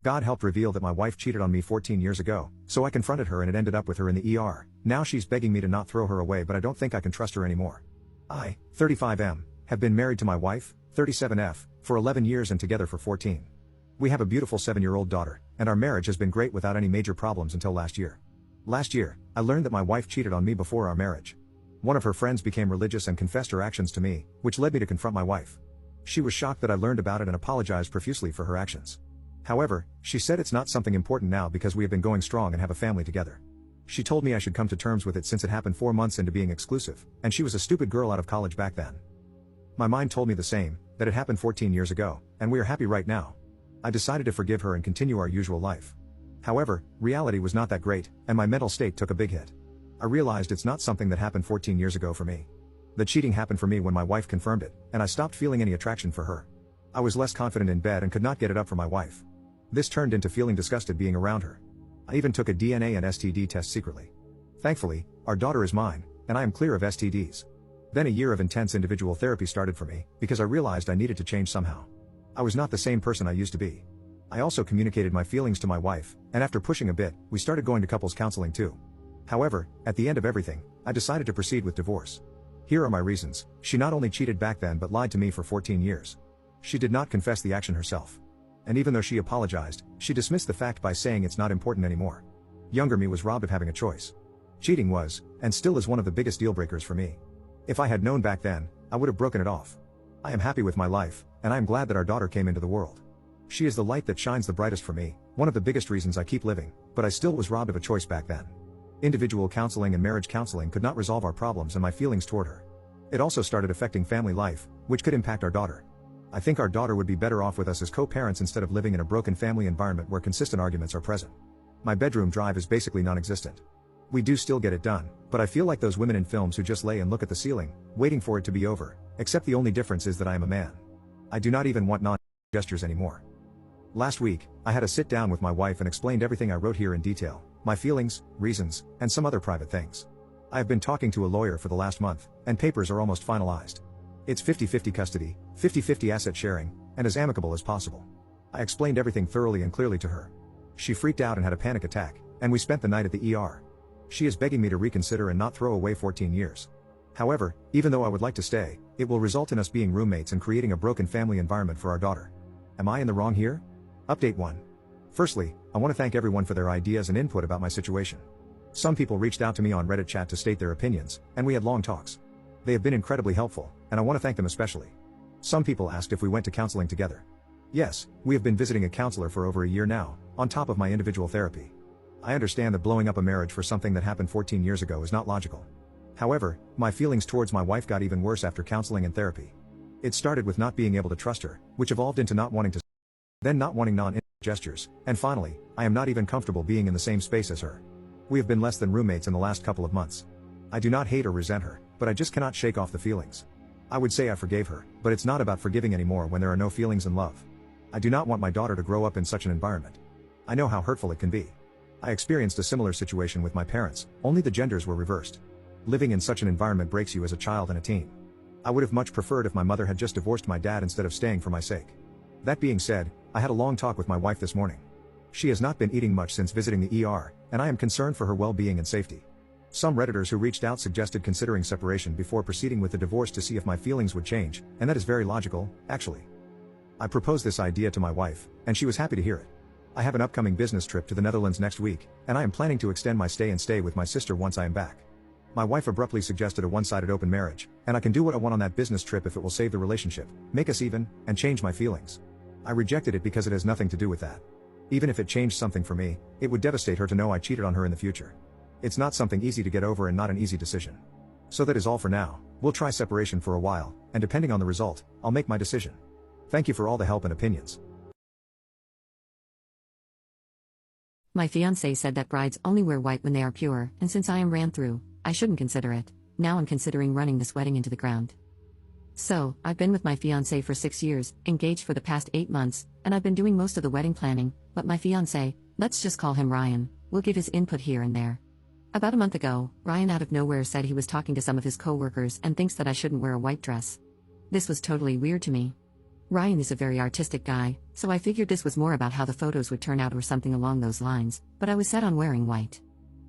God helped reveal that my wife cheated on me 14 years ago, so I confronted her and it ended up with her in the ER. Now she's begging me to not throw her away, but I don't think I can trust her anymore. I, 35M, have been married to my wife, 37F, for 11 years and together for 14. We have a beautiful 7-year-old daughter, and our marriage has been great without any major problems until last year. Last year, I learned that my wife cheated on me before our marriage. One of her friends became religious and confessed her actions to me, which led me to confront my wife. She was shocked that I learned about it and apologized profusely for her actions. However, she said it's not something important now because we have been going strong and have a family together. She told me I should come to terms with it since it happened 4 months into being exclusive, and she was a stupid girl out of college back then. My mind told me the same, that it happened 14 years ago, and we are happy right now. I decided to forgive her and continue our usual life. However, reality was not that great, and my mental state took a big hit. I realized it's not something that happened 14 years ago for me. The cheating happened for me when my wife confirmed it, and I stopped feeling any attraction for her. I was less confident in bed and could not get it up for my wife. This turned into feeling disgusted being around her. I even took a DNA and STD test secretly. Thankfully, our daughter is mine, and I am clear of STDs. Then a year of intense individual therapy started for me, because I realized I needed to change somehow. I was not the same person I used to be. I also communicated my feelings to my wife, and after pushing a bit, we started going to couples counseling too. However, at the end of everything, I decided to proceed with divorce. Here are my reasons. She not only cheated back then but lied to me for 14 years. She did not confess the action herself. And even though she apologized, she dismissed the fact by saying it's not important anymore. Younger me was robbed of having a choice. Cheating was, and still is, one of the biggest deal breakers for me. If I had known back then, I would have broken it off. I am happy with my life, and I am glad that our daughter came into the world. She is the light that shines the brightest for me, one of the biggest reasons I keep living, but I still was robbed of a choice back then. Individual counseling and marriage counseling could not resolve our problems and my feelings toward her. It also started affecting family life, which could impact our daughter. I think our daughter would be better off with us as co-parents instead of living in a broken family environment where consistent arguments are present. My bedroom drive is basically non-existent. We do still get it done, but I feel like those women in films who just lay and look at the ceiling, waiting for it to be over, except the only difference is that I am a man. I do not even want non-gestures anymore. Last week, I had a sit down with my wife and explained everything I wrote here in detail, my feelings, reasons, and some other private things. I have been talking to a lawyer for the last month, and papers are almost finalized. It's 50-50 custody, 50-50 asset sharing, and as amicable as possible. I explained everything thoroughly and clearly to her. She freaked out and had a panic attack, and we spent the night at the ER. She is begging me to reconsider and not throw away 14 years. However, even though I would like to stay, it will result in us being roommates and creating a broken family environment for our daughter. Am I in the wrong here? Update 1. Firstly, I want to thank everyone for their ideas and input about my situation. Some people reached out to me on Reddit chat to state their opinions, and we had long talks. They have been incredibly helpful, and I want to thank them especially. Some people asked if we went to counseling together. Yes, we have been visiting a counselor for over a year now, on top of my individual therapy. I understand that blowing up a marriage for something that happened 14 years ago is not logical. However, my feelings towards my wife got even worse after counseling and therapy. It started with not being able to trust her, which evolved into not wanting to, then not wanting non-gestures, and finally, I am not even comfortable being in the same space as her. We have been less than roommates in the last couple of months. I do not hate or resent her, but I just cannot shake off the feelings. I would say I forgave her, but it's not about forgiving anymore when there are no feelings and love. I do not want my daughter to grow up in such an environment. I know how hurtful it can be. I experienced a similar situation with my parents, only the genders were reversed. Living in such an environment breaks you as a child and a teen. I would have much preferred if my mother had just divorced my dad instead of staying for my sake. That being said, I had a long talk with my wife this morning. She has not been eating much since visiting the ER, and I am concerned for her well-being and safety. Some Redditors who reached out suggested considering separation before proceeding with the divorce to see if my feelings would change, and that is very logical, actually. I proposed this idea to my wife, and she was happy to hear it. I have an upcoming business trip to the Netherlands next week, and I am planning to extend my stay with my sister once I am back. My wife abruptly suggested a one-sided open marriage, and I can do what I want on that business trip if it will save the relationship, make us even, and change my feelings. I rejected it because it has nothing to do with that. Even if it changed something for me, it would devastate her to know I cheated on her in the future. It's not something easy to get over and not an easy decision. So that is all for now. We'll try separation for a while, and depending on the result, I'll make my decision. Thank you for all the help and opinions. My fiancé said that brides only wear white when they are pure, and since I am ran through, I shouldn't consider it. Now I'm considering running this wedding into the ground. So, I've been with my fiancé for 6 years, engaged for the past 8 months, and I've been doing most of the wedding planning, but my fiancé, let's just call him Ryan, will give his input here and there. About a month ago, Ryan out of nowhere said he was talking to some of his co-workers and thinks that I shouldn't wear a white dress. This was totally weird to me. Ryan is a very artistic guy, so I figured this was more about how the photos would turn out or something along those lines, but I was set on wearing white.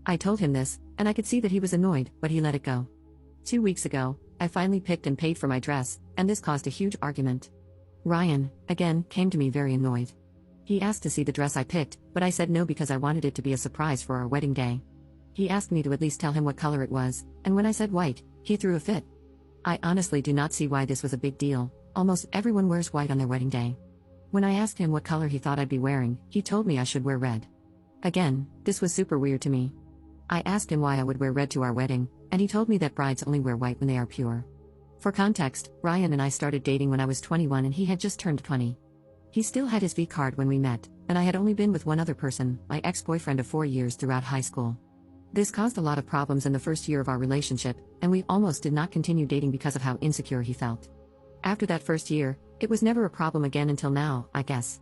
I told him this, and I could see that he was annoyed, but he let it go. 2 weeks ago, I finally picked and paid for my dress, and this caused a huge argument. Ryan, again, came to me very annoyed. He asked to see the dress I picked, but I said no because I wanted it to be a surprise for our wedding day. He asked me to at least tell him what color it was, and when I said white, he threw a fit. I honestly do not see why this was a big deal. Almost everyone wears white on their wedding day. When I asked him what color he thought I'd be wearing, he told me I should wear red. Again, this was super weird to me. I asked him why I would wear red to our wedding, and he told me that brides only wear white when they are pure. For context, Ryan and I started dating when I was 21 and he had just turned 20. He still had his V card when we met, and I had only been with one other person, my ex-boyfriend of 4 years throughout high school. This caused a lot of problems in the first year of our relationship, and we almost did not continue dating because of how insecure he felt. After that first year, it was never a problem again until now, I guess.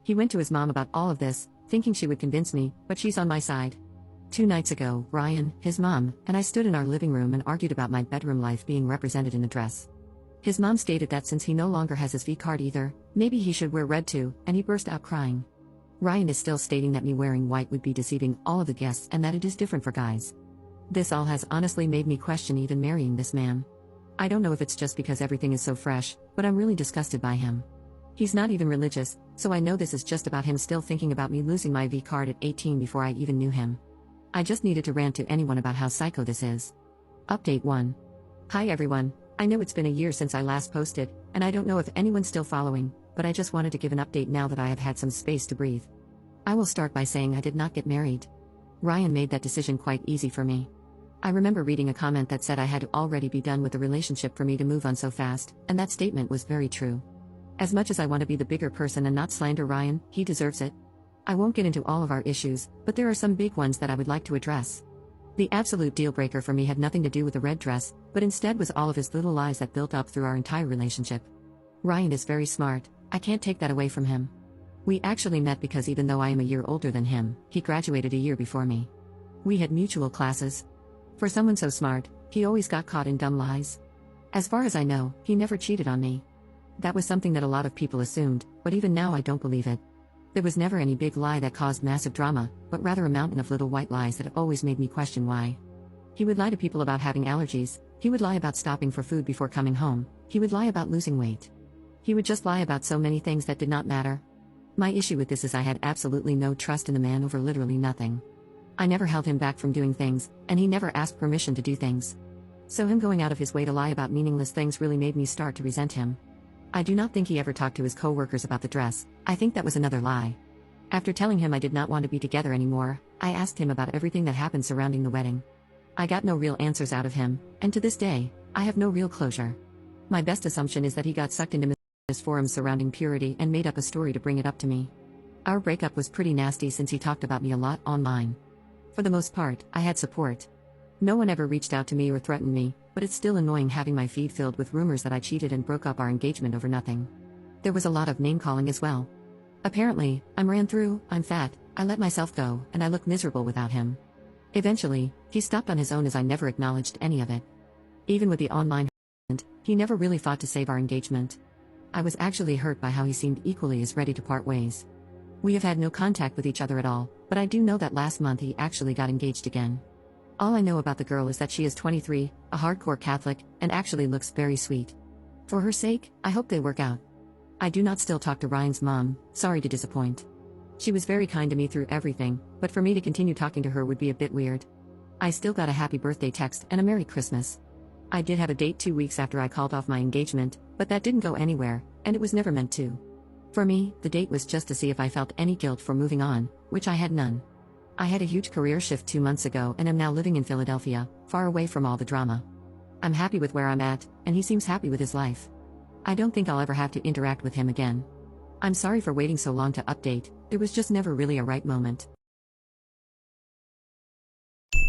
He went to his mom about all of this, thinking she would convince me, but she's on my side. 2 nights ago, Ryan, his mom, and I stood in our living room and argued about my bedroom life being represented in the dress. His mom stated that since he no longer has his V card either, maybe he should wear red too, and he burst out crying. Ryan is still stating that me wearing white would be deceiving all of the guests and that it is different for guys. This all has honestly made me question even marrying this man. I don't know if it's just because everything is so fresh, but I'm really disgusted by him. He's not even religious, so I know this is just about him still thinking about me losing my V card at 18 before I even knew him. I just needed to rant to anyone about how psycho this is. Update 1. Hi everyone, I know it's been a year since I last posted, and I don't know if anyone's still following, but I just wanted to give an update now that I have had some space to breathe. I will start by saying I did not get married. Ryan made that decision quite easy for me. I remember reading a comment that said I had to already be done with the relationship for me to move on so fast, and that statement was very true. As much as I want to be the bigger person and not slander Ryan, he deserves it. I won't get into all of our issues, but there are some big ones that I would like to address. The absolute deal breaker for me had nothing to do with the red dress, but instead was all of his little lies that built up through our entire relationship. Ryan is very smart, I can't take that away from him. We actually met because even though I am a year older than him, he graduated a year before me. We had mutual classes. For someone so smart, he always got caught in dumb lies. As far as I know, he never cheated on me. That was something that a lot of people assumed, but even now I don't believe it. There was never any big lie that caused massive drama, but rather a mountain of little white lies that always made me question why. He would lie to people about having allergies, he would lie about stopping for food before coming home, he would lie about losing weight. He would just lie about so many things that did not matter. My issue with this is I had absolutely no trust in the man over literally nothing. I never held him back from doing things, and he never asked permission to do things. So him going out of his way to lie about meaningless things really made me start to resent him. I do not think he ever talked to his co-workers about the dress, I think that was another lie. After telling him I did not want to be together anymore, I asked him about everything that happened surrounding the wedding. I got no real answers out of him, and to this day, I have no real closure. My best assumption is that he got sucked into his forums surrounding purity and made up a story to bring it up to me. Our breakup was pretty nasty since he talked about me a lot online. For the most part, I had support. No one ever reached out to me or threatened me, but it's still annoying having my feed filled with rumors that I cheated and broke up our engagement over nothing. There was a lot of name-calling as well. Apparently, I'm ran through, I'm fat, I let myself go, and I look miserable without him. Eventually, he stopped on his own as I never acknowledged any of it. Even with the online harassment, he never really fought to save our engagement. I was actually hurt by how he seemed equally as ready to part ways. We have had no contact with each other at all, but I do know that last month he actually got engaged again. All I know about the girl is that she is 23, a hardcore Catholic, and actually looks very sweet. For her sake, I hope they work out. I do not still talk to Ryan's mom, sorry to disappoint. She was very kind to me through everything, but for me to continue talking to her would be a bit weird. I still got a happy birthday text and a Merry Christmas. I did have a date 2 weeks after I called off my engagement, but that didn't go anywhere, and it was never meant to. For me, the date was just to see if I felt any guilt for moving on, which I had none. I had a huge career shift 2 months ago and am now living in Philadelphia, far away from all the drama. I'm happy with where I'm at, and he seems happy with his life. I don't think I'll ever have to interact with him again. I'm sorry for waiting so long to update, there was just never really a right moment.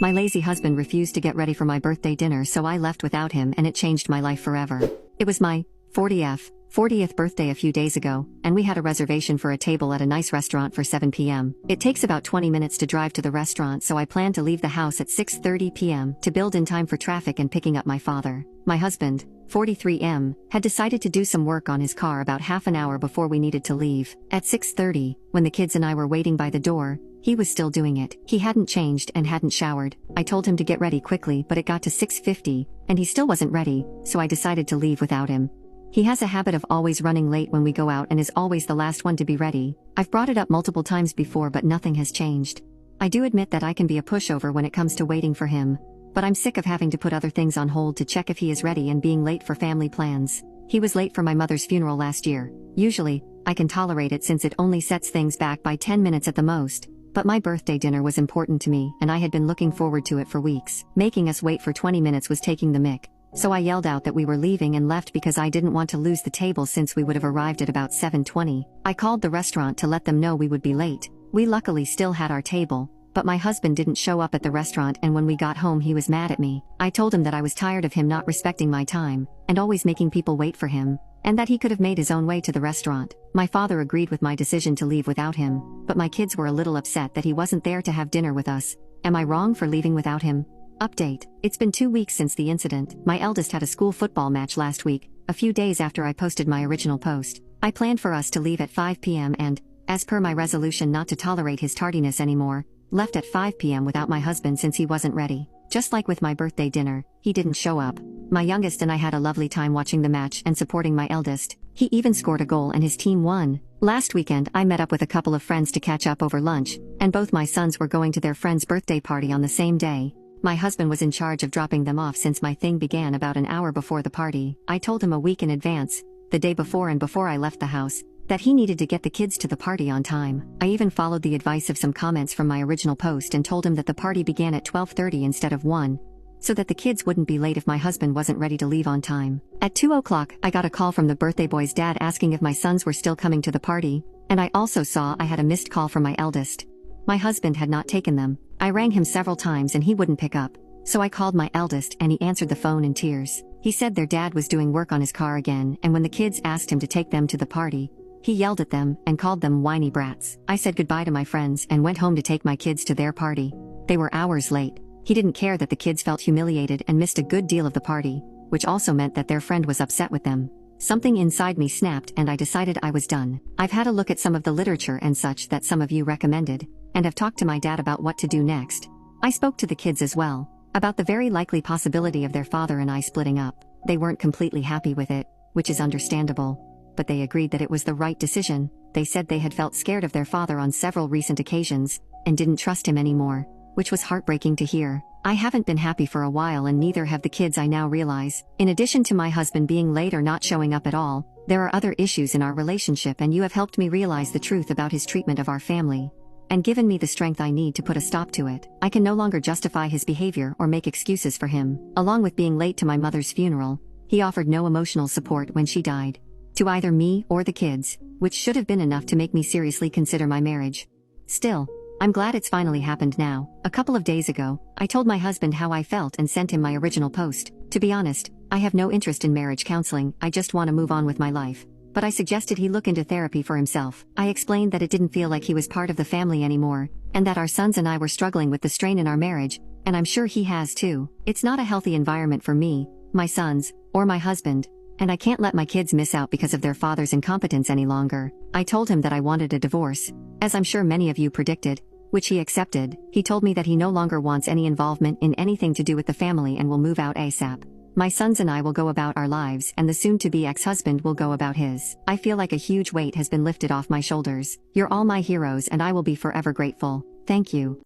My lazy husband refused to get ready for my birthday dinner, so I left without him and it changed my life forever. It was my 40th, 40th birthday a few days ago, and we had a reservation for a table at a nice restaurant for 7 p.m. It takes about 20 minutes to drive to the restaurant, so I plan to leave the house at 6:30 p.m. to build in time for traffic and picking up my father. My husband, 43M, had decided to do some work on his car about half an hour before we needed to leave. At 6:30, when the kids and I were waiting by the door, he was still doing it. He hadn't changed and hadn't showered. I told him to get ready quickly, but it got to 6:50, and he still wasn't ready, so I decided to leave without him. He has a habit of always running late when we go out and is always the last one to be ready. I've brought it up multiple times before, but nothing has changed. I do admit that I can be a pushover when it comes to waiting for him, but I'm sick of having to put other things on hold to check if he is ready and being late for family plans. He was late for my mother's funeral last year. Usually, I can tolerate it since it only sets things back by 10 minutes at the most. But my birthday dinner was important to me, and I had been looking forward to it for weeks. Making us wait for 20 minutes was taking the mick. So I yelled out that we were leaving and left because I didn't want to lose the table since we would have arrived at about 7:20. I called the restaurant to let them know we would be late. We luckily still had our table, but my husband didn't show up at the restaurant, and when we got home he was mad at me. I told him that I was tired of him not respecting my time, and always making people wait for him, and that he could have made his own way to the restaurant. My father agreed with my decision to leave without him, but my kids were a little upset that he wasn't there to have dinner with us. Am I wrong for leaving without him? Update. It's been 2 weeks since the incident. My eldest had a school football match last week, a few days after I posted my original post. I planned for us to leave at 5 p.m. and, as per my resolution not to tolerate his tardiness anymore, left at 5 p.m. without my husband since he wasn't ready. Just like with my birthday dinner, he didn't show up. My youngest and I had a lovely time watching the match and supporting my eldest. He even scored a goal and his team won. Last weekend I met up with a couple of friends to catch up over lunch, and both my sons were going to their friend's birthday party on the same day. My husband was in charge of dropping them off since my thing began about an hour before the party. I told him a week in advance, the day before and before I left the house, that he needed to get the kids to the party on time. I even followed the advice of some comments from my original post and told him that the party began at 12:30 instead of 1, so that the kids wouldn't be late if my husband wasn't ready to leave on time. At 2 o'clock, I got a call from the birthday boy's dad asking if my sons were still coming to the party, and I also saw I had a missed call from my eldest. My husband had not taken them. I rang him several times and he wouldn't pick up, so I called my eldest and he answered the phone in tears. He said their dad was doing work on his car again, and when the kids asked him to take them to the party, he yelled at them and called them whiny brats. I said goodbye to my friends and went home to take my kids to their party. They were hours late. He didn't care that the kids felt humiliated and missed a good deal of the party, which also meant that their friend was upset with them. Something inside me snapped and I decided I was done. I've had a look at some of the literature and such that some of you recommended, and have talked to my dad about what to do next. I spoke to the kids as well, about the very likely possibility of their father and I splitting up. They weren't completely happy with it, which is understandable, but they agreed that it was the right decision. They said they had felt scared of their father on several recent occasions, and didn't trust him anymore, which was heartbreaking to hear. I haven't been happy for a while and neither have the kids, I now realize. In addition to my husband being late or not showing up at all, there are other issues in our relationship, and you have helped me realize the truth about his treatment of our family, and given me the strength I need to put a stop to it. I can no longer justify his behavior or make excuses for him. Along with being late to my mother's funeral, he offered no emotional support when she died, to either me or the kids, which should have been enough to make me seriously consider my marriage. Still, I'm glad it's finally happened now. A couple of days ago, I told my husband how I felt and sent him my original post. To be honest, I have no interest in marriage counseling, I just want to move on with my life. But I suggested he look into therapy for himself. I explained that it didn't feel like he was part of the family anymore, and that our sons and I were struggling with the strain in our marriage, and I'm sure he has too. It's not a healthy environment for me, my sons, or my husband, and I can't let my kids miss out because of their father's incompetence any longer. I told him that I wanted a divorce, as I'm sure many of you predicted, which he accepted. He told me that he no longer wants any involvement in anything to do with the family and will move out ASAP. My sons and I will go about our lives, and the soon-to-be ex-husband will go about his. I feel like a huge weight has been lifted off my shoulders. You're all my heroes and I will be forever grateful. Thank you.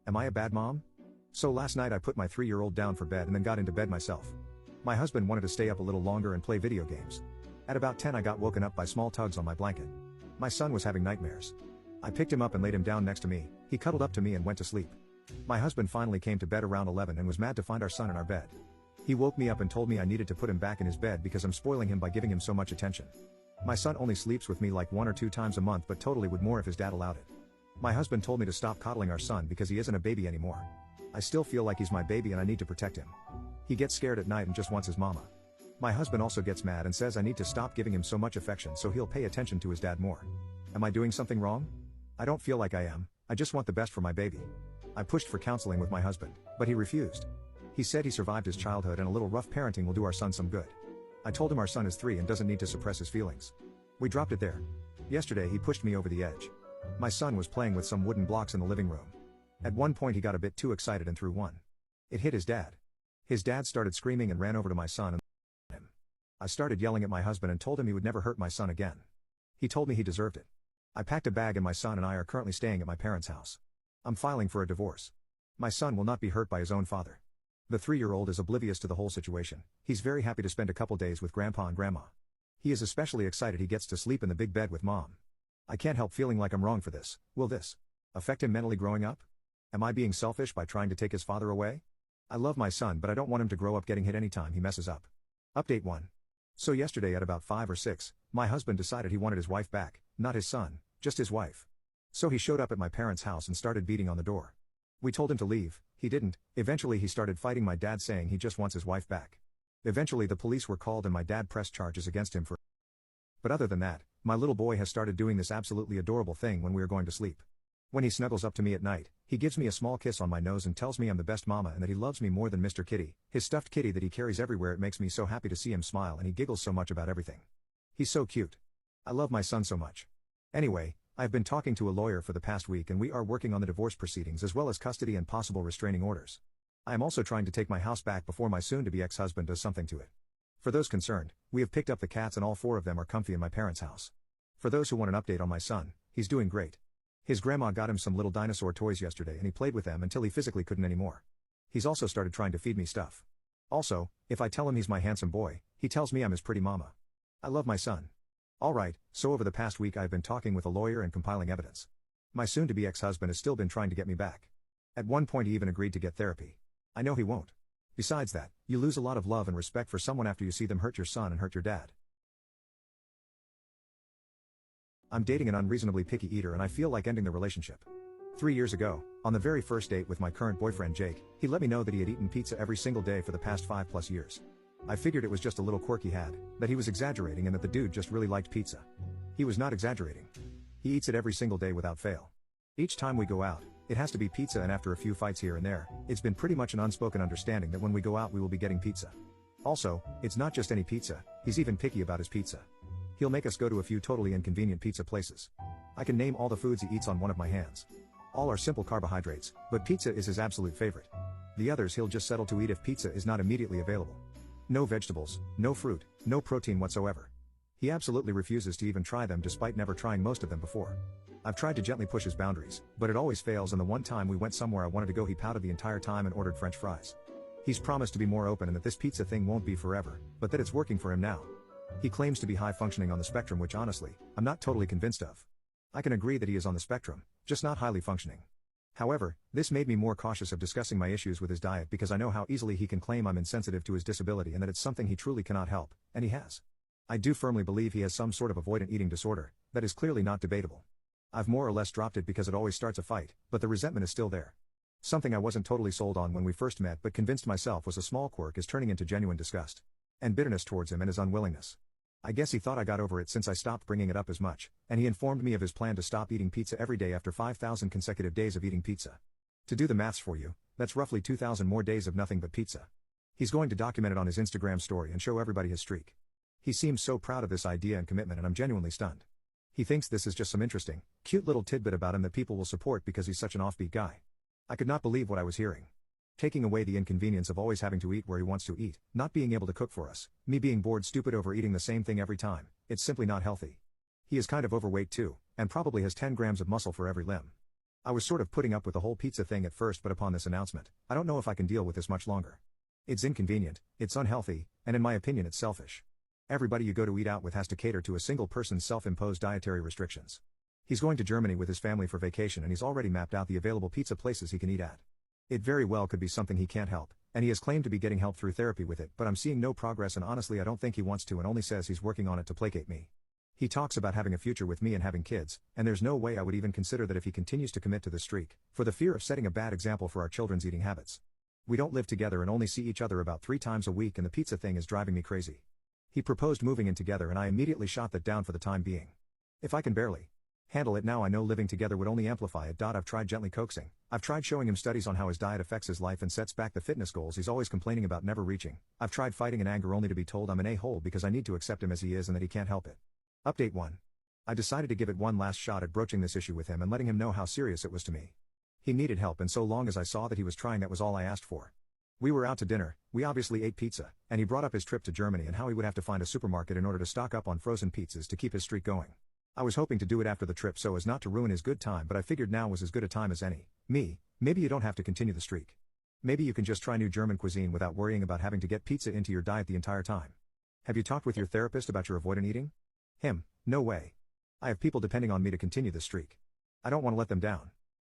Am I a bad mom? So last night I put my 3-year-old down for bed and then got into bed myself. My husband wanted to stay up a little longer and play video games. At about 10 I got woken up by small tugs on my blanket. My son was having nightmares. I picked him up and laid him down next to me. He cuddled up to me and went to sleep. My husband finally came to bed around 11 and was mad to find our son in our bed. He woke me up and told me I needed to put him back in his bed because I'm spoiling him by giving him so much attention. My son only sleeps with me like 1 or 2 times a month, but totally would more if his dad allowed it. My husband told me to stop coddling our son because he isn't a baby anymore. I still feel like he's my baby and I need to protect him. He gets scared at night and just wants his mama. My husband also gets mad and says I need to stop giving him so much affection so he'll pay attention to his dad more. Am I doing something wrong? I don't feel like I am, I just want the best for my baby. I pushed for counseling with my husband, but he refused. He said he survived his childhood and a little rough parenting will do our son some good. I told him our son is 3 and doesn't need to suppress his feelings. We dropped it there. Yesterday he pushed me over the edge. My son was playing with some wooden blocks in the living room. At one point he got a bit too excited and threw one. It hit his dad. His dad started screaming and ran over to my son and him. I started yelling at my husband and told him he would never hurt my son again. He told me he deserved it. I packed a bag and my son and I are currently staying at my parents' house. I'm filing for a divorce. My son will not be hurt by his own father. The 3-year-old is oblivious to the whole situation. He's very happy to spend a couple days with grandpa and grandma. He is especially excited he gets to sleep in the big bed with mom. I can't help feeling like I'm wrong for this. Will this affect him mentally growing up? Am I being selfish by trying to take his father away? I love my son but I don't want him to grow up getting hit anytime he messes up. Update 1. So yesterday at about 5 or 6, my husband decided he wanted his wife back, not his son, just his wife. So he showed up at my parents' house and started beating on the door. We told him to leave, he didn't. Eventually he started fighting my dad saying he just wants his wife back. Eventually the police were called and my dad pressed charges against him for. But other than that, my little boy has started doing this absolutely adorable thing when we are going to sleep. When he snuggles up to me at night, he gives me a small kiss on my nose and tells me I'm the best mama and that he loves me more than Mr. Kitty, his stuffed kitty that he carries everywhere. It makes me so happy to see him smile and he giggles so much about everything. He's so cute. I love my son so much. Anyway, I've been talking to a lawyer for the past week and we are working on the divorce proceedings as well as custody and possible restraining orders. I am also trying to take my house back before my soon-to-be ex-husband does something to it. For those concerned, we have picked up the cats and all 4 of them are comfy in my parents' house. For those who want an update on my son, he's doing great. His grandma got him some little dinosaur toys yesterday and he played with them until he physically couldn't anymore. He's also started trying to feed me stuff. Also, if I tell him he's my handsome boy, he tells me I'm his pretty mama. I love my son. Alright, so over the past week I've been talking with a lawyer and compiling evidence. My soon-to-be ex-husband has still been trying to get me back. At one point he even agreed to get therapy. I know he won't. Besides that, you lose a lot of love and respect for someone after you see them hurt your son and hurt your dad. I'm dating an unreasonably picky eater and I feel like ending the relationship. 3 years ago, on the very first date with my current boyfriend Jake, he let me know that he had eaten pizza every single day for the past 5+ years. I figured it was just a little quirk he had, that he was exaggerating and that the dude just really liked pizza. He was not exaggerating. He eats it every single day without fail. Each time we go out, it has to be pizza and after a few fights here and there, it's been pretty much an unspoken understanding that when we go out we will be getting pizza. Also, it's not just any pizza, he's even picky about his pizza. He'll make us go to a few totally inconvenient pizza places. I can name all the foods he eats on one of my hands. All are simple carbohydrates, but pizza is his absolute favorite. The others he'll just settle to eat if pizza is not immediately available. No vegetables, no fruit, no protein whatsoever. He absolutely refuses to even try them despite never trying most of them before. I've tried to gently push his boundaries, but it always fails and the one time we went somewhere I wanted to go he pouted the entire time and ordered French fries. He's promised to be more open and that this pizza thing won't be forever, but that it's working for him now. He claims to be high functioning on the spectrum which honestly, I'm not totally convinced of. I can agree that he is on the spectrum, just not highly functioning. However, this made me more cautious of discussing my issues with his diet because I know how easily he can claim I'm insensitive to his disability and that it's something he truly cannot help, and he has. I do firmly believe he has some sort of avoidant eating disorder, that is clearly not debatable. I've more or less dropped it because it always starts a fight, but the resentment is still there. Something I wasn't totally sold on when we first met but convinced myself was a small quirk is turning into genuine disgust. And bitterness towards him and his unwillingness. I guess he thought I got over it since I stopped bringing it up as much, and he informed me of his plan to stop eating pizza every day after 5,000 consecutive days of eating pizza. To do the maths for you, that's roughly 2,000 more days of nothing but pizza. He's going to document it on his Instagram story and show everybody his streak. He seems so proud of this idea and commitment and I'm genuinely stunned. He thinks this is just some interesting, cute little tidbit about him that people will support because he's such an offbeat guy. I could not believe what I was hearing. Taking away the inconvenience of always having to eat where he wants to eat, not being able to cook for us, me being bored stupid over eating the same thing every time, it's simply not healthy. He is kind of overweight too, and probably has 10 grams of muscle for every limb. I was sort of putting up with the whole pizza thing at first but upon this announcement, I don't know if I can deal with this much longer. It's inconvenient, it's unhealthy, and in my opinion it's selfish. Everybody you go to eat out with has to cater to a single person's self-imposed dietary restrictions. He's going to Germany with his family for vacation and he's already mapped out the available pizza places he can eat at. It very well could be something he can't help, and he has claimed to be getting help through therapy with it but I'm seeing no progress and honestly I don't think he wants to and only says he's working on it to placate me. He talks about having a future with me and having kids, and there's no way I would even consider that if he continues to commit to this streak, for the fear of setting a bad example for our children's eating habits. We don't live together and only see each other about 3 times a week and the pizza thing is driving me crazy. He proposed moving in together and I immediately shot that down for the time being. If I can barely handle it now, I know living together would only amplify it. I've tried gently coaxing. I've tried showing him studies on how his diet affects his life and sets back the fitness goals he's always complaining about never reaching. I've tried fighting in anger only to be told I'm an a-hole because I need to accept him as he is and that he can't help it. Update 1. I decided to give it one last shot at broaching this issue with him and letting him know how serious it was to me. He needed help, and so long as I saw that he was trying, that was all I asked for. We were out to dinner, we obviously ate pizza, and he brought up his trip to Germany and how he would have to find a supermarket in order to stock up on frozen pizzas to keep his streak going. I was hoping to do it after the trip so as not to ruin his good time, but I figured now was as good a time as any. Maybe you don't have to continue the streak. Maybe you can just try new German cuisine without worrying about having to get pizza into your diet the entire time. Have you talked with your therapist about your avoidant eating? Him: no way. I have people depending on me to continue this streak. I don't want to let them down.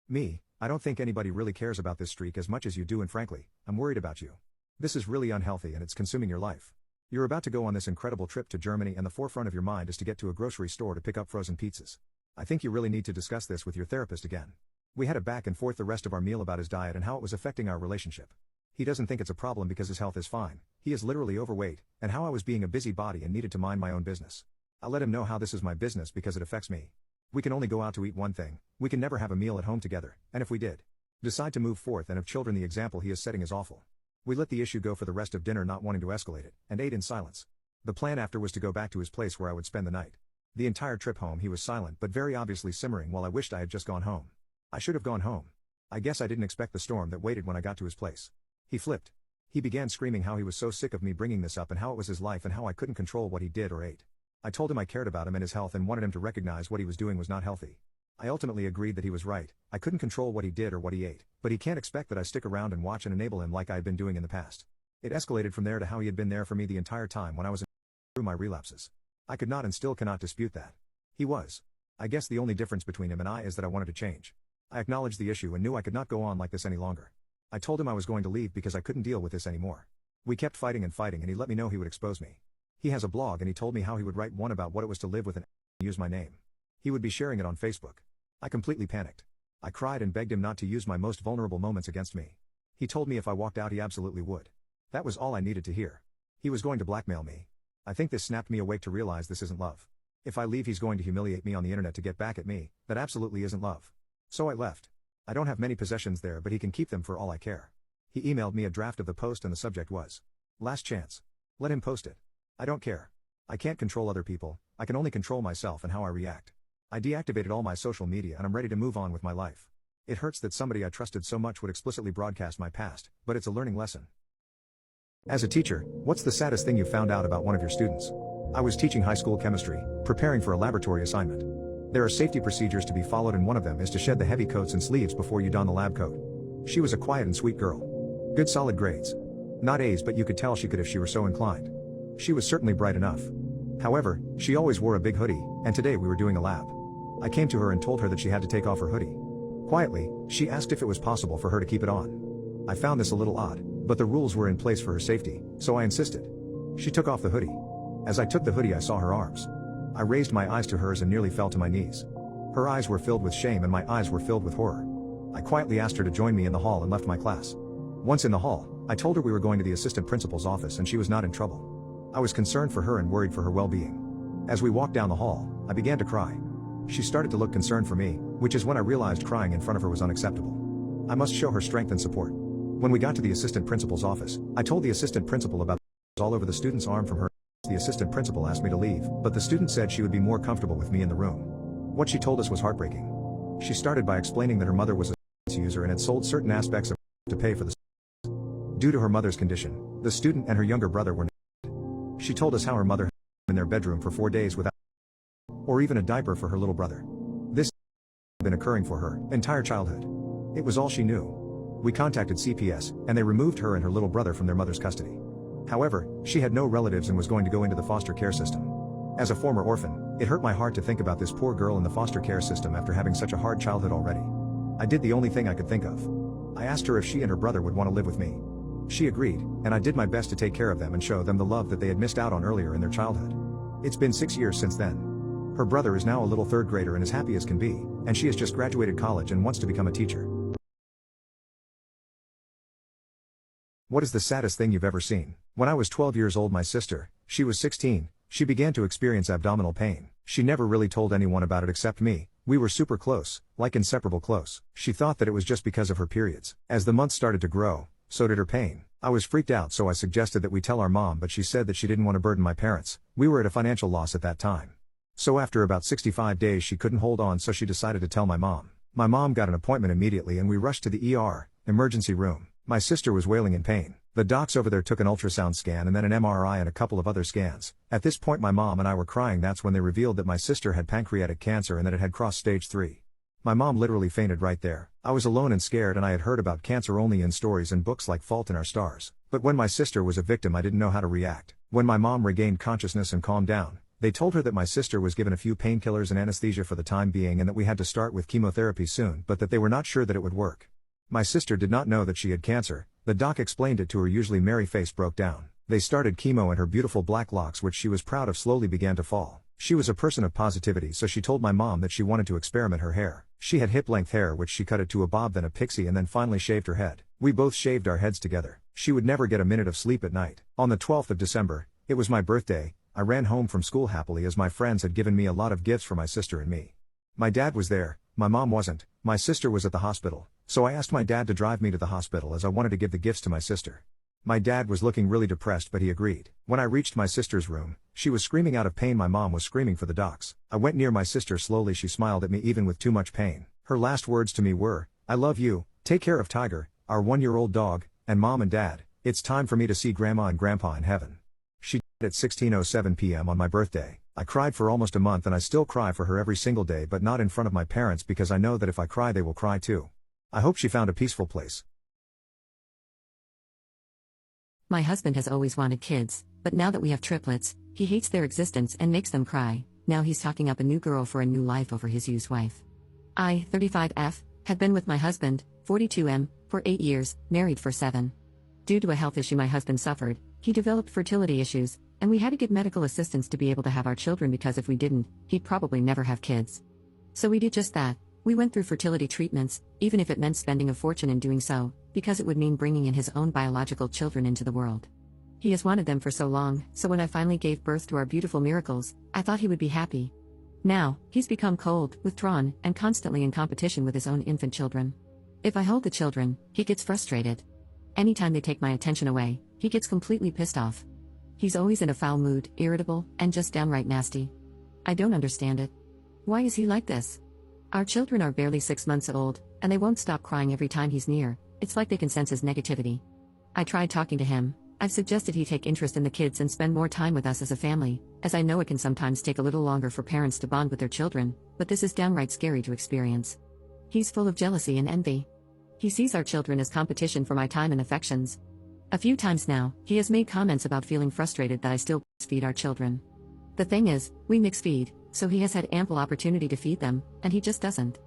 Me: I don't think anybody really cares about this streak as much as you do, and frankly, I'm worried about you. This is really unhealthy and it's consuming your life. You're about to go on this incredible trip to Germany and the forefront of your mind is to get to a grocery store to pick up frozen pizzas. I think you really need to discuss this with your therapist again. We had a back and forth the rest of our meal about his diet and how it was affecting our relationship. He doesn't think it's a problem because his health is fine. He is literally overweight, and how I was being a busybody and needed to mind my own business. I let him know how this is my business because it affects me. We can only go out to eat one thing, we can never have a meal at home together, and if we did decide to move forth and have children, the example he is setting is awful. We let the issue go for the rest of dinner, not wanting to escalate it, and ate in silence. The plan after was to go back to his place where I would spend the night. The entire trip home he was silent but very obviously simmering while I wished I had just gone home. I should have gone home. I guess I didn't expect the storm that waited when I got to his place. He flipped. He began screaming how he was so sick of me bringing this up and how it was his life and how I couldn't control what he did or ate. I told him I cared about him and his health and wanted him to recognize what he was doing was not healthy. I ultimately agreed that he was right. I couldn't control what he did or what he ate, but he can't expect that I stick around and watch and enable him like I had been doing in the past. It escalated from there to how he had been there for me the entire time when I was through my relapses. I could not and still cannot dispute that. He was. I guess the only difference between him and I is that I wanted to change. I acknowledged the issue and knew I could not go on like this any longer. I told him I was going to leave because I couldn't deal with this anymore. We kept fighting and he let me know he would expose me. He has a blog and he told me how he would write one about what it was to live with and use my name. He would be sharing it on Facebook. I completely panicked. I cried and begged him not to use my most vulnerable moments against me. He told me if I walked out he absolutely would. That was all I needed to hear. He was going to blackmail me. I think this snapped me awake to realize this isn't love. If I leave he's going to humiliate me on the internet to get back at me. That absolutely isn't love. So I left. I don't have many possessions there, but he can keep them for all I care. He emailed me a draft of the post and the subject was last chance. Let him post it. I don't care. I can't control other people, I can only control myself and how I react. I deactivated all my social media and I'm ready to move on with my life. It hurts that somebody I trusted so much would explicitly broadcast my past, but it's a learning lesson. As a teacher, what's the saddest thing you found out about one of your students? I was teaching high school chemistry, preparing for a laboratory assignment. There are safety procedures to be followed and one of them is to shed the heavy coats and sleeves before you don the lab coat. She was a quiet and sweet girl. Good solid grades. Not A's, but you could tell she could if she were so inclined. She was certainly bright enough. However, she always wore a big hoodie, and today we were doing a lab. I came to her and told her that she had to take off her hoodie. Quietly, she asked if it was possible for her to keep it on. I found this a little odd, but the rules were in place for her safety, so I insisted. She took off the hoodie. As I took the hoodie I saw her arms. I raised my eyes to hers and nearly fell to my knees. Her eyes were filled with shame and my eyes were filled with horror. I quietly asked her to join me in the hall and left my class. Once in the hall, I told her we were going to the assistant principal's office and she was not in trouble. I was concerned for her and worried for her well-being. As we walked down the hall, I began to cry. She started to look concerned for me, which is when I realized crying in front of her was unacceptable. I must show her strength and support. When we got to the assistant principal's office, I told the assistant principal about all over the student's arm from her. The assistant principal asked me to leave, but the student said she would be more comfortable with me in the room. What she told us was heartbreaking. She started by explaining that her mother was a user and had sold certain aspects of to pay for the. Due to her mother's condition, the student and her younger brother were. She told us how her mother had been in their bedroom for 4 days without or even a diaper for her little brother. This had been occurring for her entire childhood. It was all she knew. We contacted CPS, and they removed her and her little brother from their mother's custody. However, she had no relatives and was going to go into the foster care system. As a former orphan, it hurt my heart to think about this poor girl in the foster care system after having such a hard childhood already. I did the only thing I could think of. I asked her if she and her brother would want to live with me. She agreed, and I did my best to take care of them and show them the love that they had missed out on earlier in their childhood. It's been 6 years since then. Her brother is now a little third grader and as happy as can be, and she has just graduated college and wants to become a teacher. What is the saddest thing you've ever seen? When I was 12 years old, my sister, she was 16, she began to experience abdominal pain. She never really told anyone about it except me. We were super close, like inseparable close. She thought that it was just because of her periods. As the months started to grow, so did her pain. I was freaked out, so I suggested that we tell our mom, but she said that she didn't want to burden my parents. We were at a financial loss at that time. So after about 65 days she couldn't hold on, so she decided to tell my mom. My mom got an appointment immediately and we rushed to the ER, emergency room. My sister was wailing in pain. The docs over there took an ultrasound scan and then an MRI and a couple of other scans. At this point my mom and I were crying. That's when they revealed that my sister had pancreatic cancer and that it had crossed stage 3. My mom literally fainted right there. I was alone and scared, and I had heard about cancer only in stories and books like Fault in Our Stars. But when my sister was a victim I didn't know how to react. When my mom regained consciousness and calmed down, they told her that my sister was given a few painkillers and anesthesia for the time being and that we had to start with chemotherapy soon, but that they were not sure that it would work. My sister did not know that she had cancer. The doc explained it to her. Usually Mary face broke down. They started chemo and her beautiful black locks, which she was proud of, slowly began to fall. She was a person of positivity, so she told my mom that she wanted to experiment her hair. She had hip-length hair, which she cut it to a bob, then a pixie, and then finally shaved her head. We both shaved our heads together. She would never get a minute of sleep at night. On the 12th of December, it was my birthday, I ran home from school happily as my friends had given me a lot of gifts for my sister and me. My dad was there, my mom wasn't. My sister was at the hospital, so I asked my dad to drive me to the hospital as I wanted to give the gifts to my sister. My dad was looking really depressed, but he agreed. When I reached my sister's room, she was screaming out of pain. My mom was screaming for the docs. I went near my sister slowly. She smiled at me even with too much pain. Her last words to me were, "I love you, take care of Tiger, our 1-year-old dog, and Mom and Dad, it's time for me to see Grandma and Grandpa in heaven." She died at 16:07 p.m. on my birthday. I cried for almost a month and I still cry for her every single day, but not in front of my parents because I know that if I cry they will cry too. I hope she found a peaceful place. My husband has always wanted kids, but now that we have triplets, he hates their existence and makes them cry. Now he's talking up a new girl for a new life over his used wife. I, 35F, have been with my husband, 42M, for 8 years, married for 7. Due to a health issue my husband suffered, he developed fertility issues, and we had to get medical assistance to be able to have our children because if we didn't, he'd probably never have kids. So we did just that. We went through fertility treatments, even if it meant spending a fortune in doing so, because it would mean bringing in his own biological children into the world. He has wanted them for so long, so when I finally gave birth to our beautiful miracles, I thought he would be happy. Now, he's become cold, withdrawn, and constantly in competition with his own infant children. If I hold the children, he gets frustrated. Anytime they take my attention away, he gets completely pissed off. He's always in a foul mood, irritable, and just downright nasty. I don't understand it. Why is he like this? Our children are barely 6 months old, and they won't stop crying every time he's near. It's like they can sense his negativity. I tried talking to him. I've suggested he take interest in the kids and spend more time with us as a family, as I know it can sometimes take a little longer for parents to bond with their children, but this is downright scary to experience. He's full of jealousy and envy. He sees our children as competition for my time and affections. A few times now, he has made comments about feeling frustrated that I still feed our children. The thing is, we mix feed, so he has had ample opportunity to feed them, and he just doesn't.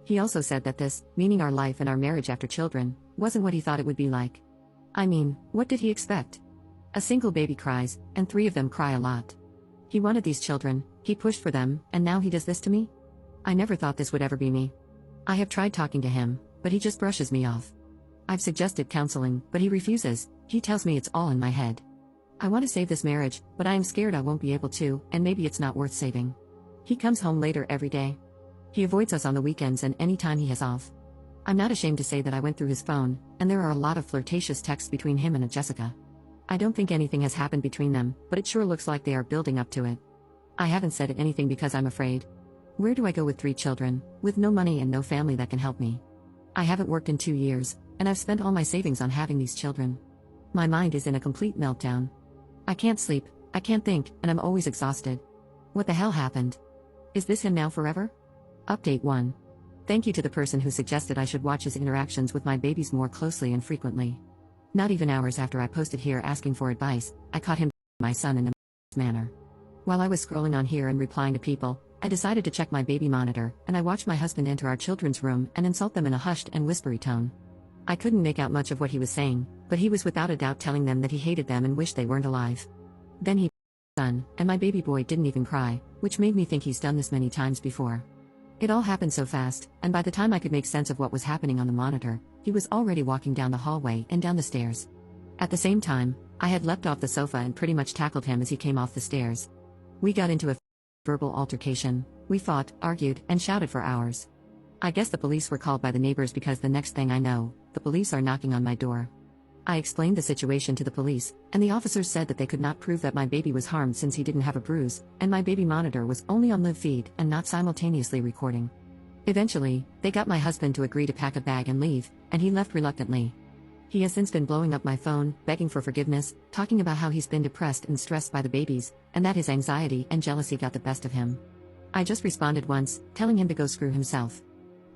He also said that this, meaning our life and our marriage after children, wasn't what he thought it would be like. I mean, what did he expect? A single baby cries, and 3 of them cry a lot. He wanted these children, he pushed for them, and now he does this to me? I never thought this would ever be me. I have tried talking to him, but he just brushes me off. I've suggested counseling, but he refuses. He tells me it's all in my head. I want to save this marriage, but I am scared I won't be able to, and maybe it's not worth saving. He comes home later every day. He avoids us on the weekends and any time he has off. I'm not ashamed to say that I went through his phone, and there are a lot of flirtatious texts between him and a Jessica. I don't think anything has happened between them, but it sure looks like they are building up to it. I haven't said anything because I'm afraid. Where do I go with 3 children, with no money and no family that can help me? I haven't worked in 2 years, and I've spent all my savings on having these children. My mind is in a complete meltdown. I can't sleep, I can't think, and I'm always exhausted. What the hell happened? Is this him now forever? Update 1. Thank you to the person who suggested I should watch his interactions with my babies more closely and frequently. Not even hours after I posted here asking for advice, I caught him my son in a manner. While I was scrolling on here and replying to people, I decided to check my baby monitor, and I watched my husband enter our children's room and insult them in a hushed and whispery tone. I couldn't make out much of what he was saying, but he was without a doubt telling them that he hated them and wished they weren't alive. Then he son, and my baby boy didn't even cry, which made me think he's done this many times before. It all happened so fast, and by the time I could make sense of what was happening on the monitor, he was already walking down the hallway and down the stairs. At the same time, I had leapt off the sofa and pretty much tackled him as he came off the stairs. We got into a verbal altercation. We fought, argued, and shouted for hours. I guess the police were called by the neighbors because the next thing I know, the police are knocking on my door. I explained the situation to the police, and the officers said that they could not prove that my baby was harmed since he didn't have a bruise, and my baby monitor was only on live feed and not simultaneously recording. Eventually, they got my husband to agree to pack a bag and leave, and he left reluctantly. He has since been blowing up my phone, begging for forgiveness, talking about how he's been depressed and stressed by the babies, and that his anxiety and jealousy got the best of him. I just responded once, telling him to go screw himself.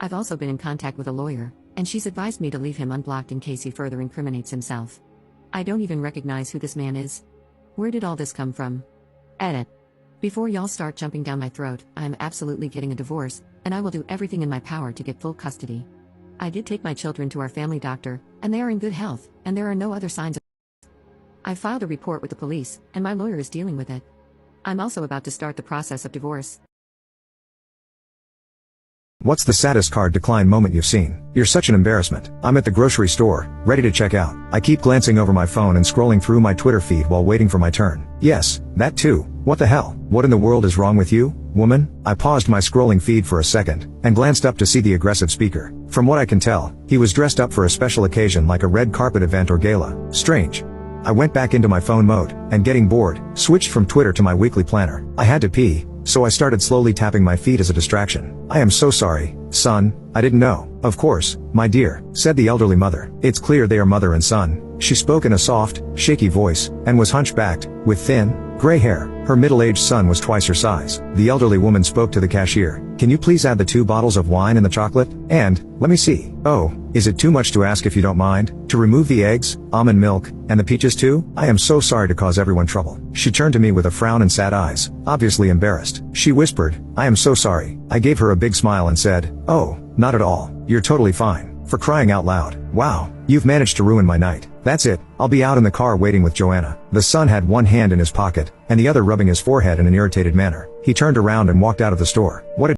I've also been in contact with a lawyer, and she's advised me to leave him unblocked in case he further incriminates himself. I don't even recognize who this man is. Where did all this come from? Edit. Before y'all start jumping down my throat, I'm absolutely getting a divorce, and I will do everything in my power to get full custody. I did take my children to our family doctor, and they are in good health, and there are no other signs of. I filed a report with the police, and my lawyer is dealing with it. I'm also about to start the process of divorce. What's the saddest card decline moment you've seen? You're such an embarrassment. I'm at the grocery store, ready to check out. I keep glancing over my phone and scrolling through my Twitter feed while waiting for my turn. Yes, that too. What the hell? What in the world is wrong with you, woman? I paused my scrolling feed for a second, and glanced up to see the aggressive speaker. From what I can tell, he was dressed up for a special occasion like a red carpet event or gala. Strange. I went back into my phone mode, and getting bored, switched from Twitter to my weekly planner. I had to pee, so I started slowly tapping my feet as a distraction. I am so sorry, son, I didn't know. Of course, my dear, said the elderly mother. It's clear they are mother and son. She spoke in a soft, shaky voice, and was hunchbacked, with thin, gray hair. Her middle-aged son was twice her size. The elderly woman spoke to the cashier. Can you please add the 2 bottles of wine and the chocolate? And, let me see. Oh, is it too much to ask if you don't mind? To remove the eggs, almond milk, and the peaches too? I am so sorry to cause everyone trouble. She turned to me with a frown and sad eyes, obviously embarrassed. She whispered, I am so sorry. I gave her a big smile and said, oh, not at all. You're totally fine. For crying out loud. Wow, you've managed to ruin my night. That's it, I'll be out in the car waiting with Joanna. The son had one hand in his pocket, and the other rubbing his forehead in an irritated manner. He turned around and walked out of the store. What a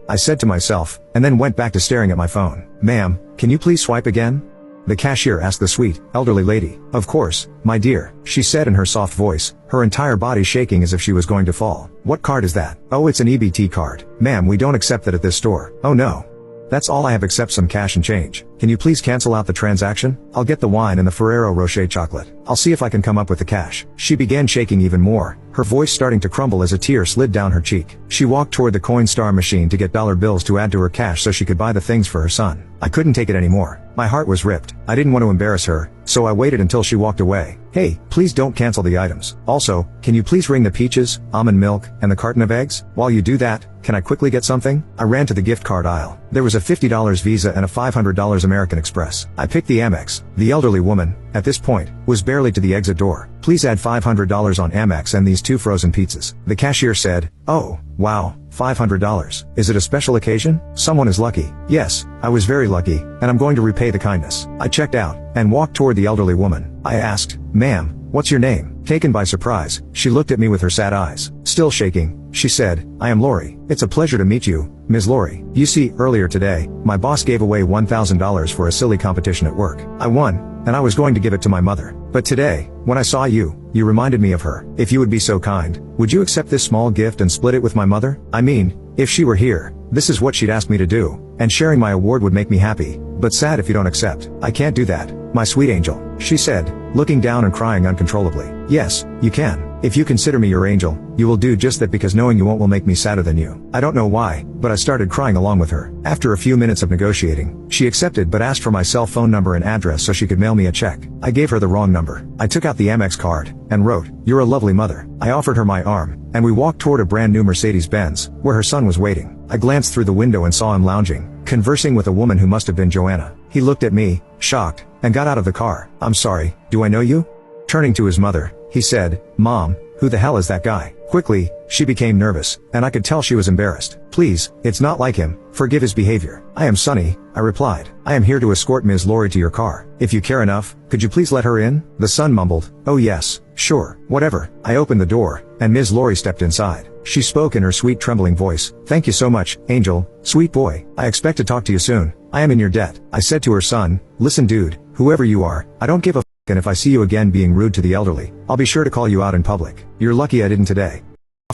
I said to myself, and then went back to staring at my phone. Ma'am, can you please swipe again? The cashier asked the sweet, elderly lady. Of course, my dear, she said in her soft voice, her entire body shaking as if she was going to fall. What card is that? Oh, it's an EBT card. Ma'am, we don't accept that at this store. Oh no. That's all I have except some cash and change. Can you please cancel out the transaction? I'll get the wine and the Ferrero Rocher chocolate. I'll see if I can come up with the cash. She began shaking even more, her voice starting to crumble as a tear slid down her cheek. She walked toward the Coinstar machine to get dollar bills to add to her cash so she could buy the things for her son. I couldn't take it anymore. My heart was ripped. I didn't want to embarrass her, so I waited until she walked away. Hey, please don't cancel the items. Also, can you please ring the peaches, almond milk, and the carton of eggs? While you do that, can I quickly get something? I ran to the gift card aisle. There was a $50 Visa and a $500 American Express. I picked the Amex. The elderly woman, at this point, was barely to the exit door. Please add $500 on Amex and these 2 frozen pizzas. The cashier said, oh, wow, $500. Is it a special occasion? Someone is lucky. Yes, I was very lucky, and I'm going to repay the kindness. I checked out, and walked toward the elderly woman. I asked, ma'am, what's your name? Taken by surprise, she looked at me with her sad eyes. Still shaking, she said, I am Lori. It's a pleasure to meet you, Ms. Lori. You see, earlier today, my boss gave away $1,000 for a silly competition at work. I won, and I was going to give it to my mother. But today, when I saw you, you reminded me of her. If you would be so kind, would you accept this small gift and split it with my mother? I mean, if she were here, this is what she'd ask me to do, and sharing my award would make me happy, but sad if you don't accept. I can't do that, my sweet angel, she said, looking down and crying uncontrollably. Yes, you can. If you consider me your angel, you will do just that because knowing you won't will make me sadder than you. I don't know why, but I started crying along with her. After a few minutes of negotiating, she accepted but asked for my cell phone number and address so she could mail me a check. I gave her the wrong number. I took out the Amex card, and wrote, you're a lovely mother. I offered her my arm, and we walked toward a brand new Mercedes-Benz, where her son was waiting. I glanced through the window and saw him lounging, conversing with a woman who must have been Joanna. He looked at me, shocked, and got out of the car. I'm sorry, do I know you? Turning to his mother, he said, Mom, who the hell is that guy? Quickly, she became nervous, and I could tell she was embarrassed. Please, it's not like him. Forgive his behavior. I am Sonny, I replied. I am here to escort Ms. Lori to your car. If you care enough, could you please let her in? The son mumbled, oh yes, sure, whatever. I opened the door, and Ms. Lori stepped inside. She spoke in her sweet trembling voice. Thank you so much, Angel, sweet boy. I expect to talk to you soon. I am in your debt. I said to her son, listen dude, whoever you are, I don't give a and if I see you again being rude to the elderly, I'll be sure to call you out in public. You're lucky I didn't today.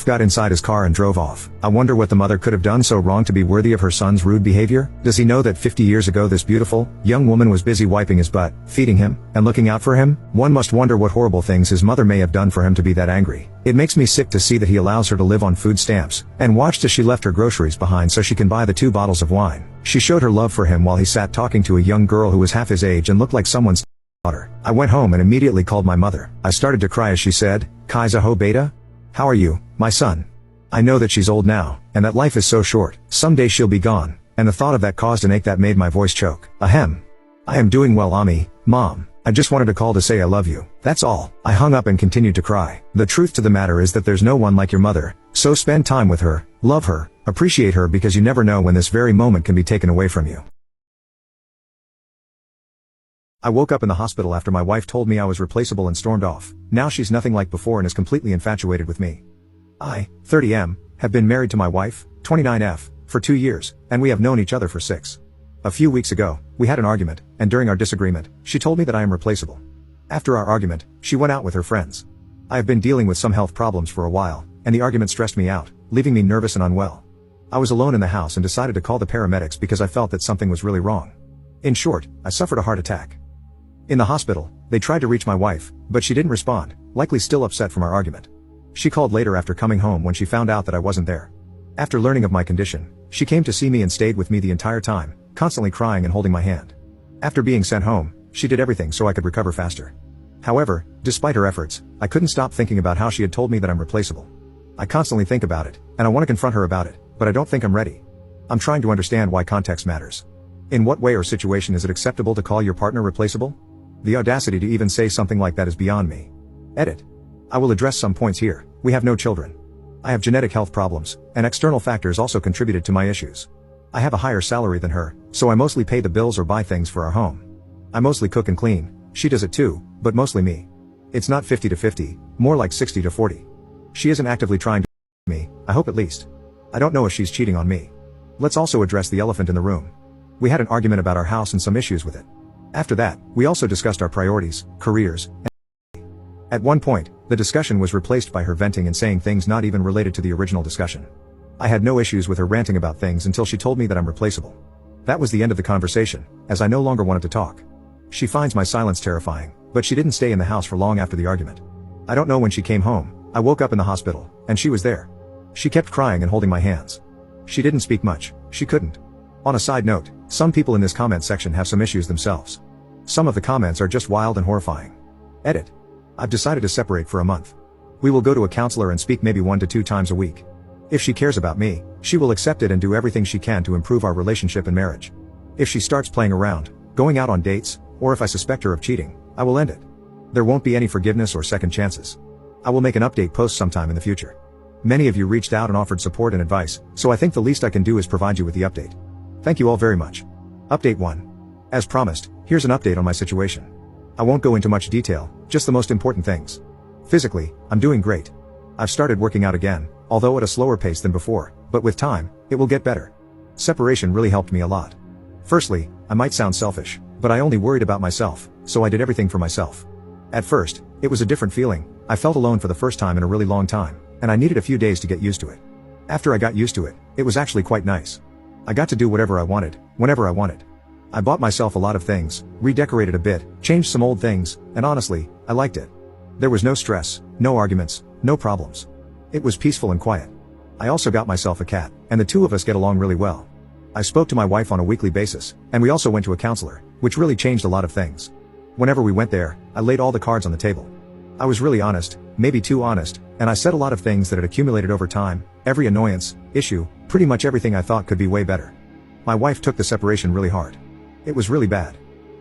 Got inside his car and drove off. I wonder what the mother could have done so wrong to be worthy of her son's rude behavior. Does he know that 50 years ago this beautiful, young woman was busy wiping his butt, feeding him, and looking out for him? One must wonder what horrible things his mother may have done for him to be that angry. It makes me sick to see that he allows her to live on food stamps, and watched as she left her groceries behind so she can buy the 2 bottles of wine. She showed her love for him while he sat talking to a young girl who was half his age and looked like someone's daughter. I went home and immediately called my mother. I started to cry as she said, "Kaiza ho beta? How are you, my son? I know that she's old now, and that life is so short. Someday she'll be gone," and the thought of that caused an ache that made my voice choke. Ahem. "I am doing well, Ami, Mom. I just wanted to call to say I love you. That's all." I hung up and continued to cry. The truth to the matter is that there's no one like your mother, so spend time with her, love her, appreciate her, because you never know when this very moment can be taken away from you. I woke up in the hospital after my wife told me I was replaceable and stormed off. Now she's nothing like before and is completely infatuated with me. I, 30M, have been married to my wife, 29F, for 2 years, and we have known each other for 6. A few weeks ago, we had an argument, and during our disagreement, she told me that I am replaceable. After our argument, she went out with her friends. I have been dealing with some health problems for a while, and the argument stressed me out, leaving me nervous and unwell. I was alone in the house and decided to call the paramedics because I felt that something was really wrong. In short, I suffered a heart attack. In the hospital, they tried to reach my wife, but she didn't respond, likely still upset from our argument. She called later after coming home when she found out that I wasn't there. After learning of my condition, she came to see me and stayed with me the entire time, constantly crying and holding my hand. After being sent home, she did everything so I could recover faster. However, despite her efforts, I couldn't stop thinking about how she had told me that I'm replaceable. I constantly think about it, and I want to confront her about it, but I don't think I'm ready. I'm trying to understand why context matters. In what way or situation is it acceptable to call your partner replaceable? The audacity to even say something like that is beyond me. Edit. I will address some points here. We have no children. I have genetic health problems, and external factors also contributed to my issues. I have a higher salary than her, so I mostly pay the bills or buy things for our home. I mostly cook and clean. She does it too, but mostly me. It's not 50-50, more like 60-40. She isn't actively trying to me, I hope at least. I don't know if she's cheating on me. Let's also address the elephant in the room. We had an argument about our house and some issues with it. After that, we also discussed our priorities, careers, and at one point, the discussion was replaced by her venting and saying things not even related to the original discussion. I had no issues with her ranting about things until she told me that I'm replaceable. That was the end of the conversation, as I no longer wanted to talk. She finds my silence terrifying, but she didn't stay in the house for long after the argument. I don't know when she came home. I woke up in the hospital, and she was there. She kept crying and holding my hands. She didn't speak much, she couldn't. On a side note, some people in this comment section have some issues themselves. Some of the comments are just wild and horrifying. Edit. I've decided to separate for a month. We will go to a counselor and speak maybe 1 to 2 times a week. If she cares about me, she will accept it and do everything she can to improve our relationship and marriage. If she starts playing around, going out on dates, or if I suspect her of cheating, I will end it. There won't be any forgiveness or second chances. I will make an update post sometime in the future. Many of you reached out and offered support and advice, so I think the least I can do is provide you with the update. Thank you all very much. Update 1. As promised, here's an update on my situation. I won't go into much detail, just the most important things. Physically, I'm doing great. I've started working out again, although at a slower pace than before, but with time, it will get better. Separation really helped me a lot. Firstly, I might sound selfish, but I only worried about myself, so I did everything for myself. At first, it was a different feeling. I felt alone for the first time in a really long time, and I needed a few days to get used to it. After I got used to it, it was actually quite nice. I got to do whatever I wanted, whenever I wanted. I bought myself a lot of things, redecorated a bit, changed some old things, and honestly, I liked it. There was no stress, no arguments, no problems. It was peaceful and quiet. I also got myself a cat, and the two of us get along really well. I spoke to my wife on a weekly basis, and we also went to a counselor, which really changed a lot of things. Whenever we went there, I laid all the cards on the table. I was really honest, maybe too honest, and I said a lot of things that had accumulated over time, every annoyance, issue, pretty much everything I thought could be way better. My wife took the separation really hard. It was really bad.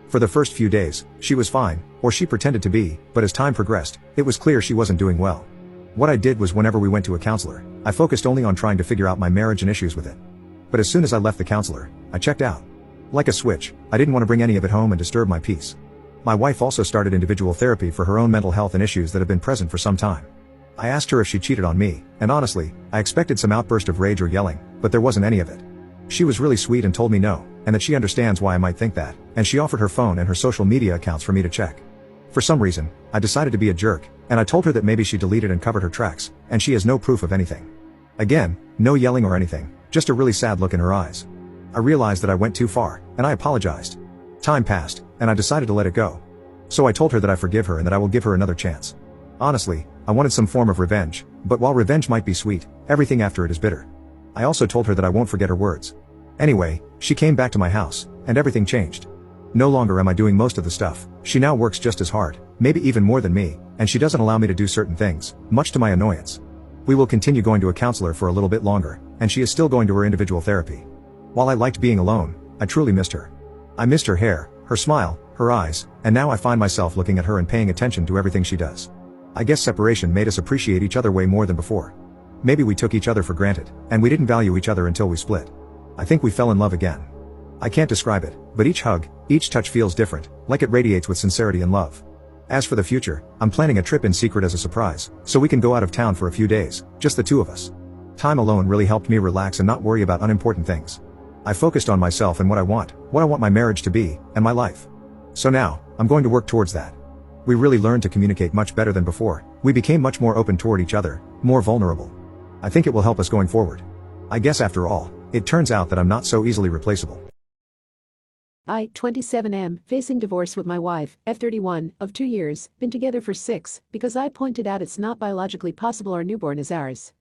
For the first few days, she was fine, or she pretended to be, but as time progressed, it was clear she wasn't doing well. What I did was whenever we went to a counselor, I focused only on trying to figure out my marriage and issues with it. But as soon as I left the counselor, I checked out. Like a switch, I didn't want to bring any of it home and disturb my peace. My wife also started individual therapy for her own mental health and issues that have been present for some time. I asked her if she cheated on me, and honestly, I expected some outburst of rage or yelling, but there wasn't any of it. She was really sweet and told me no, and that she understands why I might think that, and she offered her phone and her social media accounts for me to check. For some reason, I decided to be a jerk, and I told her that maybe she deleted and covered her tracks, and she has no proof of anything. Again, no yelling or anything, just a really sad look in her eyes. I realized that I went too far, and I apologized. Time passed, and I decided to let it go. So I told her that I forgive her and that I will give her another chance. Honestly, I wanted some form of revenge, but while revenge might be sweet, everything after it is bitter. I also told her that I won't forget her words. Anyway, she came back to my house, and everything changed. No longer am I doing most of the stuff, she now works just as hard, maybe even more than me, and she doesn't allow me to do certain things, much to my annoyance. We will continue going to a counselor for a little bit longer, and she is still going to her individual therapy. While I liked being alone, I truly missed her. I missed her hair, her smile, her eyes, and now I find myself looking at her and paying attention to everything she does. I guess separation made us appreciate each other way more than before. Maybe we took each other for granted, and we didn't value each other until we split. I think we fell in love again. I can't describe it, but each hug, each touch feels different, like it radiates with sincerity and love. As for the future, I'm planning a trip in secret as a surprise, so we can go out of town for a few days, just the two of us. Time alone really helped me relax and not worry about unimportant things. I focused on myself and what I want my marriage to be, and my life. So now, I'm going to work towards that. We really learned to communicate much better than before, we became much more open toward each other, more vulnerable. I think it will help us going forward. I guess after all, it turns out that I'm not so easily replaceable. I, 27 am, facing divorce with my wife, F31, of 2 years, been together for 6, because I pointed out it's not biologically possible our newborn is ours.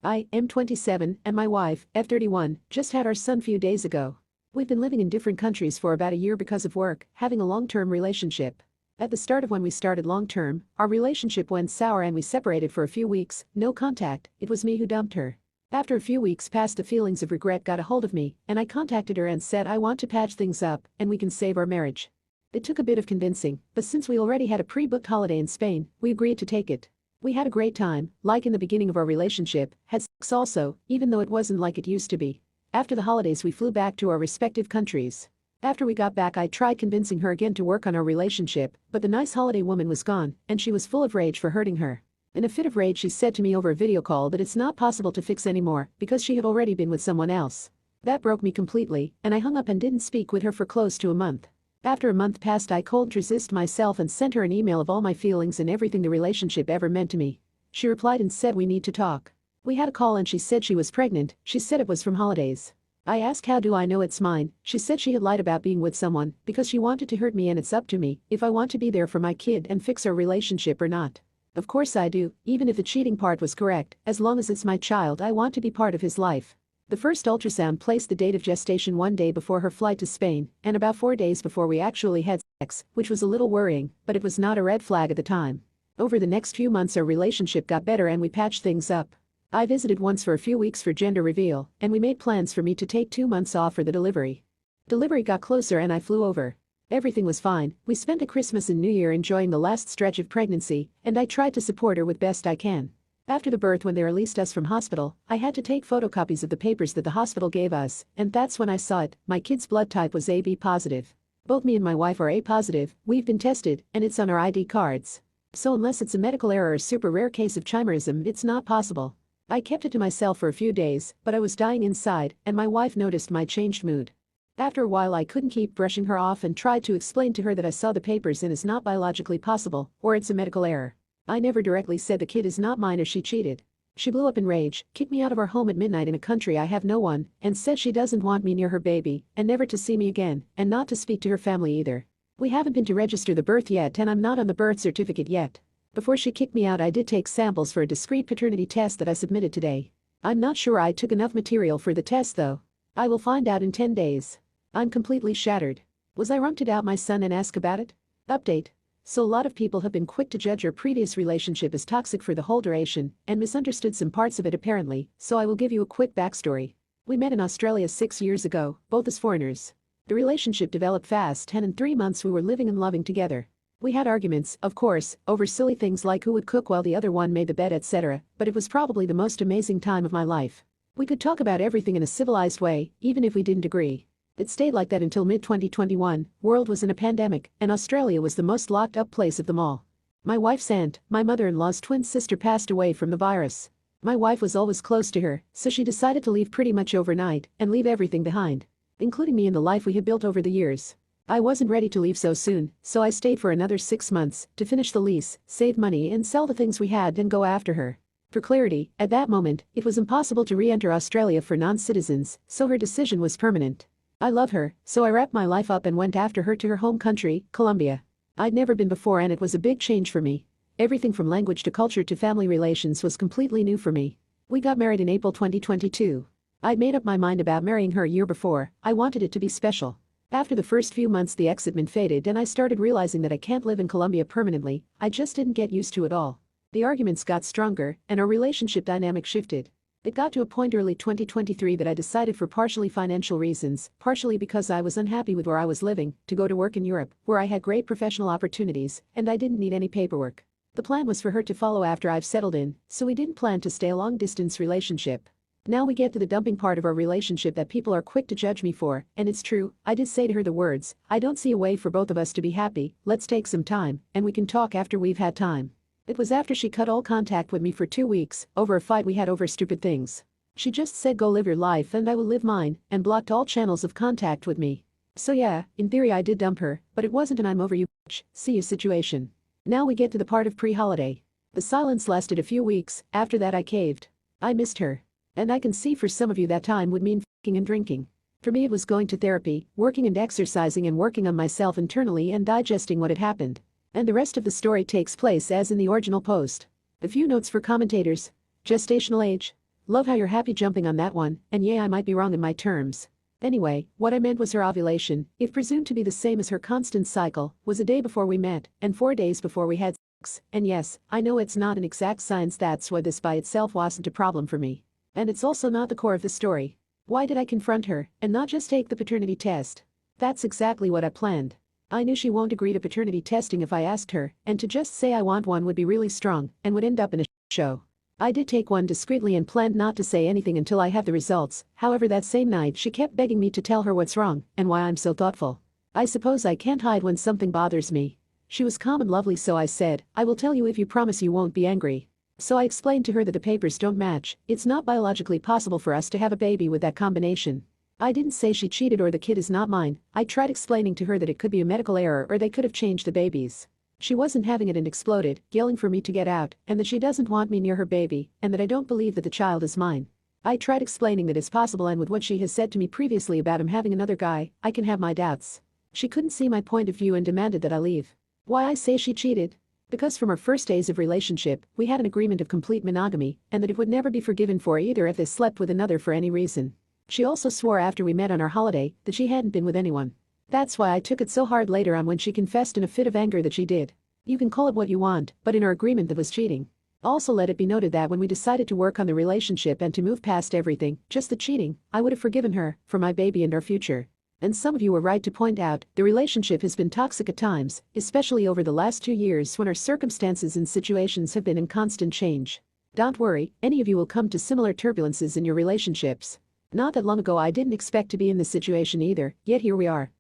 I, am 27, and my wife, F31, just had our son few days ago. We've been living in different countries for about a year because of work, having a long-term relationship. At the start of when we started long-term, our relationship went sour and we separated for a few weeks, no contact, it was me who dumped her. After a few weeks passed, the feelings of regret got a hold of me, and I contacted her and said I want to patch things up, and we can save our marriage. It took a bit of convincing, but since we already had a pre-booked holiday in Spain, we agreed to take it. We had a great time, like in the beginning of our relationship, had sex also, even though it wasn't like it used to be. After the holidays we flew back to our respective countries. After we got back I tried convincing her again to work on our relationship, but the nice holiday woman was gone, and she was full of rage for hurting her. In a fit of rage she said to me over a video call that it's not possible to fix anymore, because she had already been with someone else. That broke me completely, and I hung up and didn't speak with her for close to a month. After a month passed I cold resist myself and sent her an email of all my feelings and everything the relationship ever meant to me. She replied and said we need to talk. We had a call and she said she was pregnant, she said it was from holidays. I asked how do I know it's mine, she said she had lied about being with someone, because she wanted to hurt me and it's up to me if I want to be there for my kid and fix our relationship or not. Of course I do, even if the cheating part was correct, as long as it's my child I want to be part of his life. The first ultrasound placed the date of gestation 1 day before her flight to Spain, and about 4 days before we actually had sex, which was a little worrying, but it was not a red flag at the time. Over the next few months our relationship got better and we patched things up. I visited once for a few weeks for gender reveal, and we made plans for me to take 2 months off for the delivery. Delivery got closer and I flew over. Everything was fine, we spent a Christmas and New Year enjoying the last stretch of pregnancy, and I tried to support her with best I can. After the birth when they released us from hospital, I had to take photocopies of the papers that the hospital gave us, and that's when I saw it, my kid's blood type was AB positive. Both me and my wife are A positive, we've been tested, and it's on our ID cards. So unless it's a medical error or a super rare case of chimerism, it's not possible. I kept it to myself for a few days, but I was dying inside, and my wife noticed my changed mood. After a while I couldn't keep brushing her off and tried to explain to her that I saw the papers and it's not biologically possible, or it's a medical error. I never directly said the kid is not mine or she cheated. She blew up in rage, kicked me out of our home at midnight in a country I have no one, and said she doesn't want me near her baby, and never to see me again, and not to speak to her family either. We haven't been to register the birth yet and I'm not on the birth certificate yet. Before she kicked me out I did take samples for a discrete paternity test that I submitted today. I'm not sure I took enough material for the test though. I will find out in 10 days. I'm completely shattered. Was I wrong to doubt my son and ask about it? Update. So a lot of people have been quick to judge our previous relationship as toxic for the whole duration, and misunderstood some parts of it apparently, so I will give you a quick backstory. We met in Australia 6 years ago, both as foreigners. The relationship developed fast and in 3 months we were living and loving together. We had arguments, of course, over silly things like who would cook while the other one made the bed etc., but it was probably the most amazing time of my life. We could talk about everything in a civilized way, even if we didn't agree. It stayed like that until mid-2021, world was in a pandemic, and Australia was the most locked up place of them all. My wife's aunt, my mother-in-law's twin sister passed away from the virus. My wife was always close to her, so she decided to leave pretty much overnight and leave everything behind, including me and the life we had built over the years. I wasn't ready to leave so soon, so I stayed for another 6 months to finish the lease, save money and sell the things we had and go after her. For clarity, at that moment, it was impossible to re-enter Australia for non-citizens, so her decision was permanent. I love her, so I wrapped my life up and went after her to her home country, Colombia. I'd never been before and it was a big change for me. Everything from language to culture to family relations was completely new for me. We got married in April 2022. I'd made up my mind about marrying her a year before. I wanted it to be special. After the first few months the excitement faded and I started realizing that I can't live in Colombia permanently. I just didn't get used to it all. The arguments got stronger and our relationship dynamic shifted. It got to a point early 2023 that I decided for partially financial reasons, partially because I was unhappy with where I was living, to go to work in Europe, where I had great professional opportunities and I didn't need any paperwork. The plan was for her to follow after I've settled in, so we didn't plan to stay a long-distance relationship. Now we get to the dumping part of our relationship that people are quick to judge me for, and it's true. I did say to her the words, "I don't see a way for both of us to be happy, let's take some time, and we can talk after we've had time." It was after she cut all contact with me for 2 weeks, over a fight we had over stupid things. She just said go live your life and I will live mine, and blocked all channels of contact with me. So yeah, in theory I did dump her, but it wasn't an I'm over you bitch, see you situation. Now we get to the part of pre-holiday. The silence lasted a few weeks, after that I caved. I missed her. And I can see for some of you that time would mean f***ing and drinking. For me it was going to therapy, working and exercising and working on myself internally and digesting what had happened. And the rest of the story takes place as in the original post. A few notes for commentators. Gestational age. Love how you're happy jumping on that one, and yeah I might be wrong in my terms. Anyway, what I meant was her ovulation, if presumed to be the same as her constant cycle, was a day before we met, and 4 days before we had sex. And yes, I know it's not an exact science, that's why this by itself wasn't a problem for me. And it's also not the core of the story. Why did I confront her, and not just take the paternity test? That's exactly what I planned. I knew she won't agree to paternity testing if I asked her, and to just say I want one would be really strong, and would end up in a show. I did take one discreetly and planned not to say anything until I had the results. However, that same night she kept begging me to tell her what's wrong, and why I'm so thoughtful. I suppose I can't hide when something bothers me. She was calm and lovely, so I said, I will tell you if you promise you won't be angry. So I explained to her that the papers don't match, it's not biologically possible for us to have a baby with that combination. I didn't say she cheated or the kid is not mine. I tried explaining to her that it could be a medical error or they could have changed the babies. She wasn't having it and exploded, yelling for me to get out, and that she doesn't want me near her baby, and that I don't believe that the child is mine. I tried explaining that it's possible, and with what she has said to me previously about him having another guy, I can have my doubts. She couldn't see my point of view and demanded that I leave. Why I say she cheated? Because from our first days of relationship, we had an agreement of complete monogamy, and that it would never be forgiven for either if they slept with another for any reason. She also swore after we met on our holiday that she hadn't been with anyone. That's why I took it so hard later on when she confessed in a fit of anger that she did. You can call it what you want, but in our agreement that was cheating. Also let it be noted that when we decided to work on the relationship and to move past everything, just the cheating, I would have forgiven her, for my baby and our future. And some of you were right to point out, the relationship has been toxic at times, especially over the last 2 years when our circumstances and situations have been in constant change. Don't worry, any of you will come to similar turbulences in your relationships. Not that long ago I didn't expect to be in this situation either, yet here we are.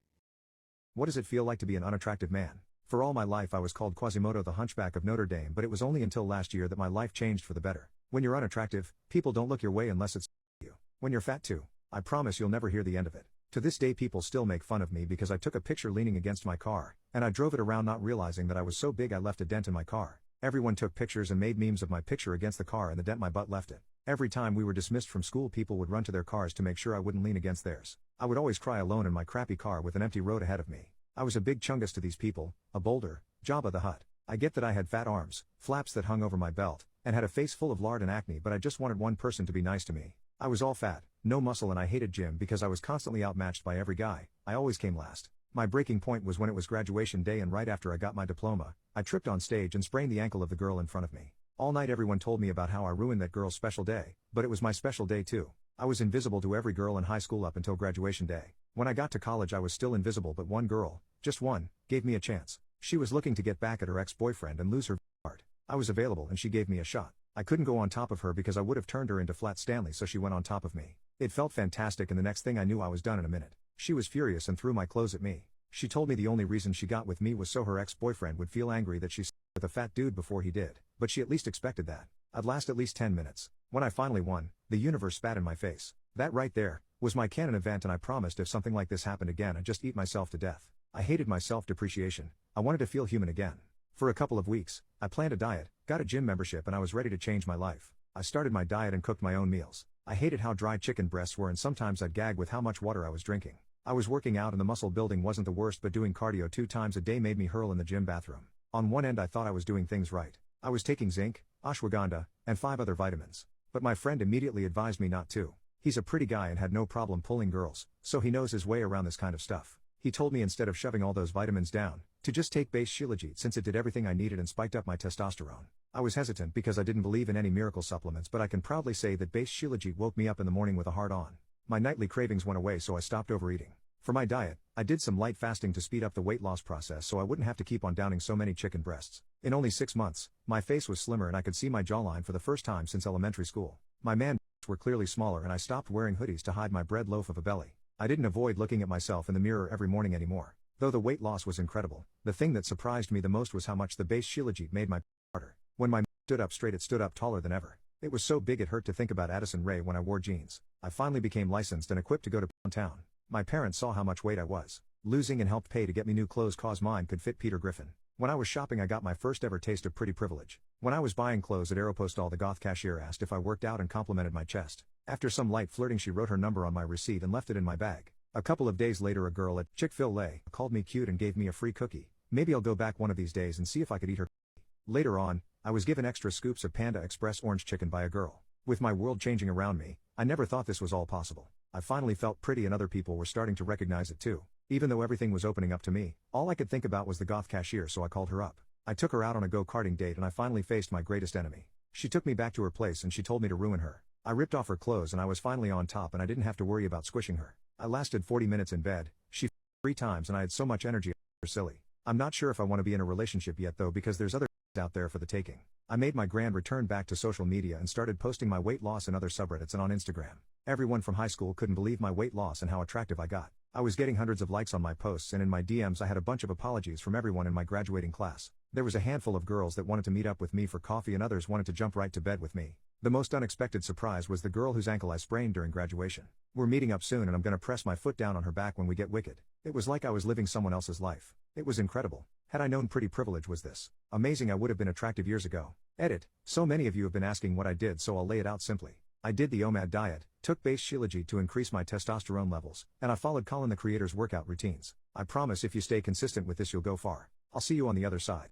What does it feel like to be an unattractive man? For all my life I was called Quasimodo the Hunchback of Notre Dame, but it was only until last year that my life changed for the better. When you're unattractive, people don't look your way unless it's you. When you're fat too. I promise you'll never hear the end of it. To this day people still make fun of me because I took a picture leaning against my car, and I drove it around not realizing that I was so big I left a dent in my car. Everyone took pictures and made memes of my picture against the car and the dent my butt left it. Every time we were dismissed from school people would run to their cars to make sure I wouldn't lean against theirs. I would always cry alone in my crappy car with an empty road ahead of me. I was a big chungus to these people, a boulder, Jabba the Hutt. I get that I had fat arms, flaps that hung over my belt, and had a face full of lard and acne, but I just wanted one person to be nice to me. I was all fat, no muscle, and I hated gym because I was constantly outmatched by every guy. I always came last. My breaking point was when it was graduation day and right after I got my diploma, I tripped on stage and sprained the ankle of the girl in front of me. All night everyone told me about how I ruined that girl's special day, but it was my special day too. I was invisible to every girl in high school up until graduation day. When I got to college I was still invisible, but one girl, just one, gave me a chance. She was looking to get back at her ex-boyfriend and lose her heart. I was available and she gave me a shot. I couldn't go on top of her because I would have turned her into Flat Stanley, so she went on top of me. It felt fantastic, and the next thing I knew I was done in a minute. She was furious and threw my clothes at me. She told me the only reason she got with me was so her ex-boyfriend would feel angry that she slept with a fat dude before he did, but she at least expected that. I'd last at least 10 minutes. When I finally won, the universe spat in my face. That right there Was my canon event, and I promised if something like this happened again I'd just eat myself to death. I hated my self-depreciation. I wanted to feel human again. For a couple of weeks, I planned a diet, got a gym membership, and I was ready to change my life. I started my diet and cooked my own meals. I hated how dry chicken breasts were, and sometimes I'd gag with how much water I was drinking. I was working out and the muscle building wasn't the worst, but doing cardio 2 times a day made me hurl in the gym bathroom. On one end I thought I was doing things right. I was taking zinc, ashwagandha, and 5 other vitamins. But my friend immediately advised me not to. He's a pretty guy and had no problem pulling girls, so he knows his way around this kind of stuff. He told me instead of shoving all those vitamins down, to just take base Shilajit since it did everything I needed and spiked up my testosterone. I was hesitant because I didn't believe in any miracle supplements, but I can proudly say that base Shilajit woke me up in the morning with a heart on. My nightly cravings went away, so I stopped overeating. For my diet, I did some light fasting to speed up the weight loss process so I wouldn't have to keep on downing so many chicken breasts. In only 6 months, my face was slimmer and I could see my jawline for the first time since elementary school. My man were clearly smaller and I stopped wearing hoodies to hide my bread loaf of a belly. I didn't avoid looking at myself in the mirror every morning anymore. Though the weight loss was incredible, the thing that surprised me the most was how much the base Shilajit made my harder. When my stood up straight, it stood up taller than ever. It was so big it hurt to think about Addison Rae when I wore jeans. I finally became licensed and equipped to go to town. My parents saw how much weight I was losing and helped pay to get me new clothes cause mine could fit Peter Griffin. When I was shopping I got my first ever taste of pretty privilege. When I was buying clothes at Aeropostale, the goth cashier asked if I worked out and complimented my chest. After some light flirting she wrote her number on my receipt and left it in my bag. A couple of days later a girl at Chick-fil-A called me cute and gave me a free cookie. Maybe I'll go back one of these days and see if I could eat her cookie. Later on, I was given extra scoops of Panda Express orange chicken by a girl. With my world changing around me, I never thought this was all possible. I finally felt pretty and other people were starting to recognize it too. Even though everything was opening up to me, all I could think about was the goth cashier, so I called her up. I took her out on a go-karting date and I finally faced my greatest enemy. She took me back to her place and she told me to ruin her. I ripped off her clothes and I was finally on top and I didn't have to worry about squishing her. I lasted 40 minutes in bed, she 3 times and I had so much energy. Silly. I'm not sure if I want to be in a relationship yet though, because there's other out there for the taking. I made my grand return back to social media and started posting my weight loss in other subreddits and on Instagram. Everyone from high school couldn't believe my weight loss and how attractive I got. I was getting hundreds of likes on my posts and in my DMs I had a bunch of apologies from everyone in my graduating class. There was a handful of girls that wanted to meet up with me for coffee and others wanted to jump right to bed with me. The most unexpected surprise was the girl whose ankle I sprained during graduation. We're meeting up soon and I'm gonna press my foot down on her back when we get wicked. It was like I was living someone else's life. It was incredible. Had I known pretty privilege was this amazing, I would have been attractive years ago. Edit. So many of you have been asking what I did, so I'll lay it out simply. I did the OMAD diet, took base Shilajit to increase my testosterone levels, and I followed Colin the Creator's workout routines. I promise if you stay consistent with this you'll go far. I'll see you on the other side.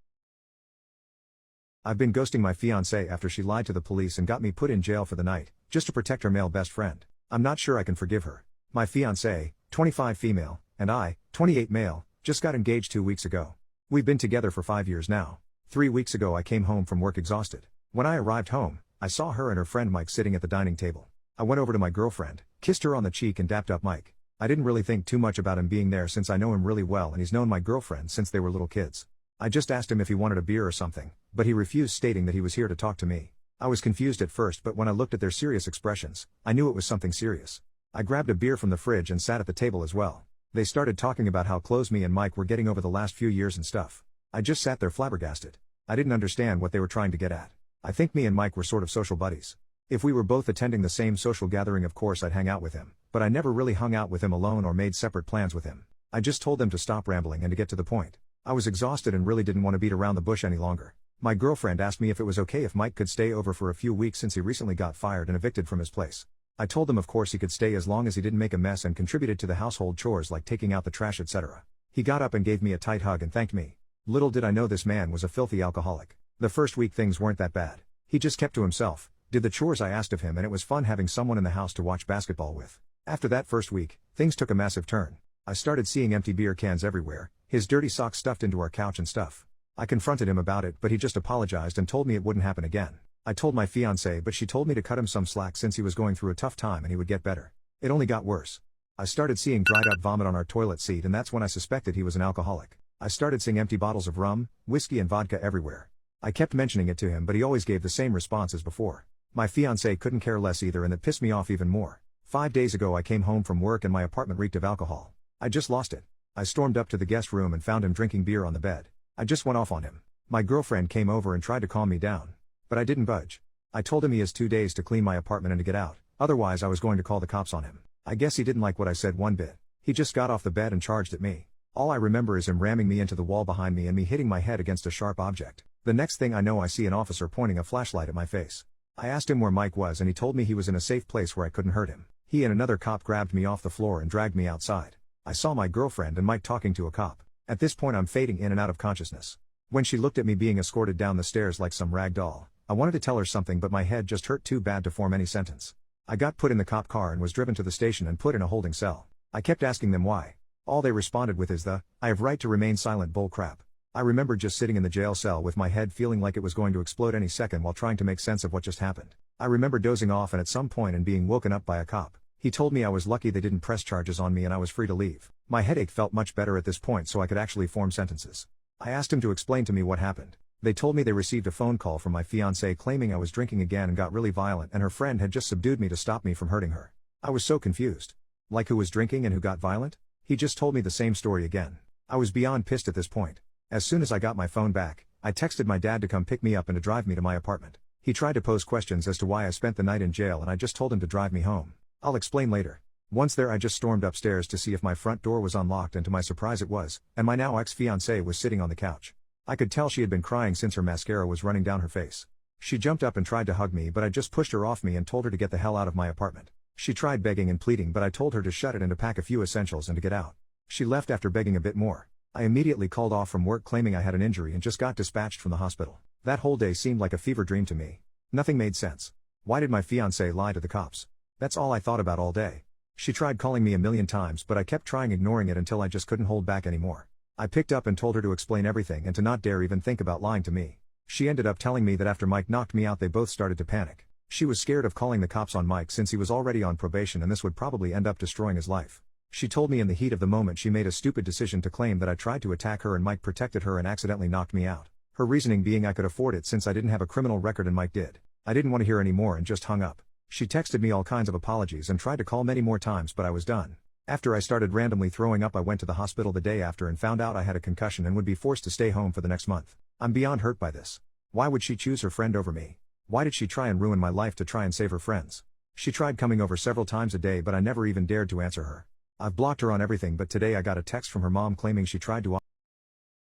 I've been ghosting my fiancée after she lied to the police and got me put in jail for the night, just to protect her male best friend. I'm not sure I can forgive her. My fiancée, 25 female, and I, 28 male, just got engaged 2 weeks ago. We've been together for 5 years now. 3 weeks ago I came home from work exhausted. When I arrived home, I saw her and her friend Mike sitting at the dining table. I went over to my girlfriend, kissed her on the cheek and dapped up Mike. I didn't really think too much about him being there since I know him really well and he's known my girlfriend since they were little kids. I just asked him if he wanted a beer or something, but he refused, stating that he was here to talk to me. I was confused at first, but when I looked at their serious expressions, I knew it was something serious. I grabbed a beer from the fridge and sat at the table as well. They started talking about how close me and Mike were getting over the last few years and stuff. I just sat there flabbergasted. I didn't understand what they were trying to get at. I think me and Mike were sort of social buddies. If we were both attending the same social gathering, of course I'd hang out with him, but I never really hung out with him alone or made separate plans with him. I just told them to stop rambling and to get to the point. I was exhausted and really didn't want to beat around the bush any longer. My girlfriend asked me if it was okay if Mike could stay over for a few weeks since he recently got fired and evicted from his place. I told him of course he could stay as long as he didn't make a mess and contributed to the household chores like taking out the trash, etc. He got up and gave me a tight hug and thanked me. Little did I know this man was a filthy alcoholic. The first week things weren't that bad. He just kept to himself, did the chores I asked of him, and it was fun having someone in the house to watch basketball with. After that first week, things took a massive turn. I started seeing empty beer cans everywhere, his dirty socks stuffed into our couch and stuff. I confronted him about it, but he just apologized and told me it wouldn't happen again. I told my fiancée, but she told me to cut him some slack since he was going through a tough time and he would get better. It only got worse. I started seeing dried up vomit on our toilet seat, and that's when I suspected he was an alcoholic. I started seeing empty bottles of rum, whiskey and vodka everywhere. I kept mentioning it to him, but he always gave the same response as before. My fiancée couldn't care less either, and that pissed me off even more. 5 days ago I came home from work and my apartment reeked of alcohol. I just lost it. I stormed up to the guest room and found him drinking beer on the bed. I just went off on him. My girlfriend came over and tried to calm me down. But I didn't budge. I told him he has 2 days to clean my apartment and to get out, otherwise I was going to call the cops on him. I guess he didn't like what I said one bit. He just got off the bed and charged at me. All I remember is him ramming me into the wall behind me and me hitting my head against a sharp object. The next thing I know, I see an officer pointing a flashlight at my face. I asked him where Mike was and he told me he was in a safe place where I couldn't hurt him. He and another cop grabbed me off the floor and dragged me outside. I saw my girlfriend and Mike talking to a cop. At this point I'm fading in and out of consciousness. When she looked at me being escorted down the stairs like some rag doll, I wanted to tell her something but my head just hurt too bad to form any sentence. I got put in the cop car and was driven to the station and put in a holding cell. I kept asking them why. All they responded with is "I have right to remain silent" bull crap. I remember just sitting in the jail cell with my head feeling like it was going to explode any second while trying to make sense of what just happened. I remember dozing off and at some point and being woken up by a cop. He told me I was lucky they didn't press charges on me and I was free to leave. My headache felt much better at this point so I could actually form sentences. I asked him to explain to me what happened. They told me they received a phone call from my fiancée claiming I was drinking again and got really violent and her friend had just subdued me to stop me from hurting her. I was so confused. Like who was drinking and who got violent? He just told me the same story again. I was beyond pissed at this point. As soon as I got my phone back, I texted my dad to come pick me up and to drive me to my apartment. He tried to pose questions as to why I spent the night in jail and I just told him to drive me home. I'll explain later. Once there I just stormed upstairs to see if my front door was unlocked and to my surprise it was, and my now ex-fiancée was sitting on the couch. I could tell she had been crying since her mascara was running down her face. She jumped up and tried to hug me but I just pushed her off me and told her to get the hell out of my apartment. She tried begging and pleading but I told her to shut it and to pack a few essentials and to get out. She left after begging a bit more. I immediately called off from work claiming I had an injury and just got dispatched from the hospital. That whole day seemed like a fever dream to me. Nothing made sense. Why did my fiancée lie to the cops? That's all I thought about all day. She tried calling me a million times but I kept trying ignoring it until I just couldn't hold back anymore. I picked up and told her to explain everything and to not dare even think about lying to me. She ended up telling me that after Mike knocked me out they both started to panic. She was scared of calling the cops on Mike since he was already on probation and this would probably end up destroying his life. She told me in the heat of the moment she made a stupid decision to claim that I tried to attack her and Mike protected her and accidentally knocked me out. Her reasoning being I could afford it since I didn't have a criminal record and Mike did. I didn't want to hear any more and just hung up. She texted me all kinds of apologies and tried to call many more times but I was done. After I started randomly throwing up I went to the hospital the day after and found out I had a concussion and would be forced to stay home for the next month. I'm beyond hurt by this. Why would she choose her friend over me? Why did she try and ruin my life to try and save her friends? She tried coming over several times a day but I never even dared to answer her. I've blocked her on everything but today I got a text from her mom claiming she tried to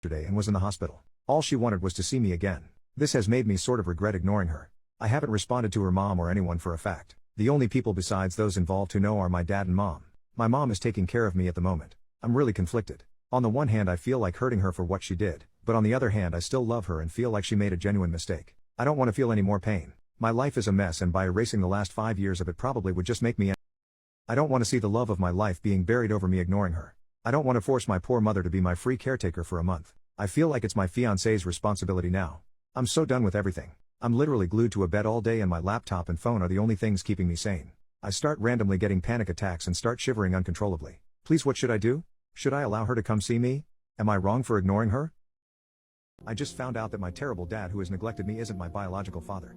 yesterday and was in the hospital. All she wanted was to see me again. This has made me sort of regret ignoring her. I haven't responded to her mom or anyone for a fact. The only people besides those involved who know are my dad and mom. My mom is taking care of me at the moment. I'm really conflicted. On the one hand I feel like hurting her for what she did, but on the other hand I still love her and feel like she made a genuine mistake. I don't want to feel any more pain. My life is a mess and by erasing the last 5 years of it probably would just make me I don't want to see the love of my life being buried over me ignoring her. I don't want to force my poor mother to be my free caretaker for a month. I feel like it's my fiancé's responsibility now. I'm so done with everything. I'm literally glued to a bed all day and my laptop and phone are the only things keeping me sane. I start randomly getting panic attacks and start shivering uncontrollably. Please, what should I do? Should I allow her to come see me? Am I wrong for ignoring her? I just found out that my terrible dad who has neglected me isn't my biological father.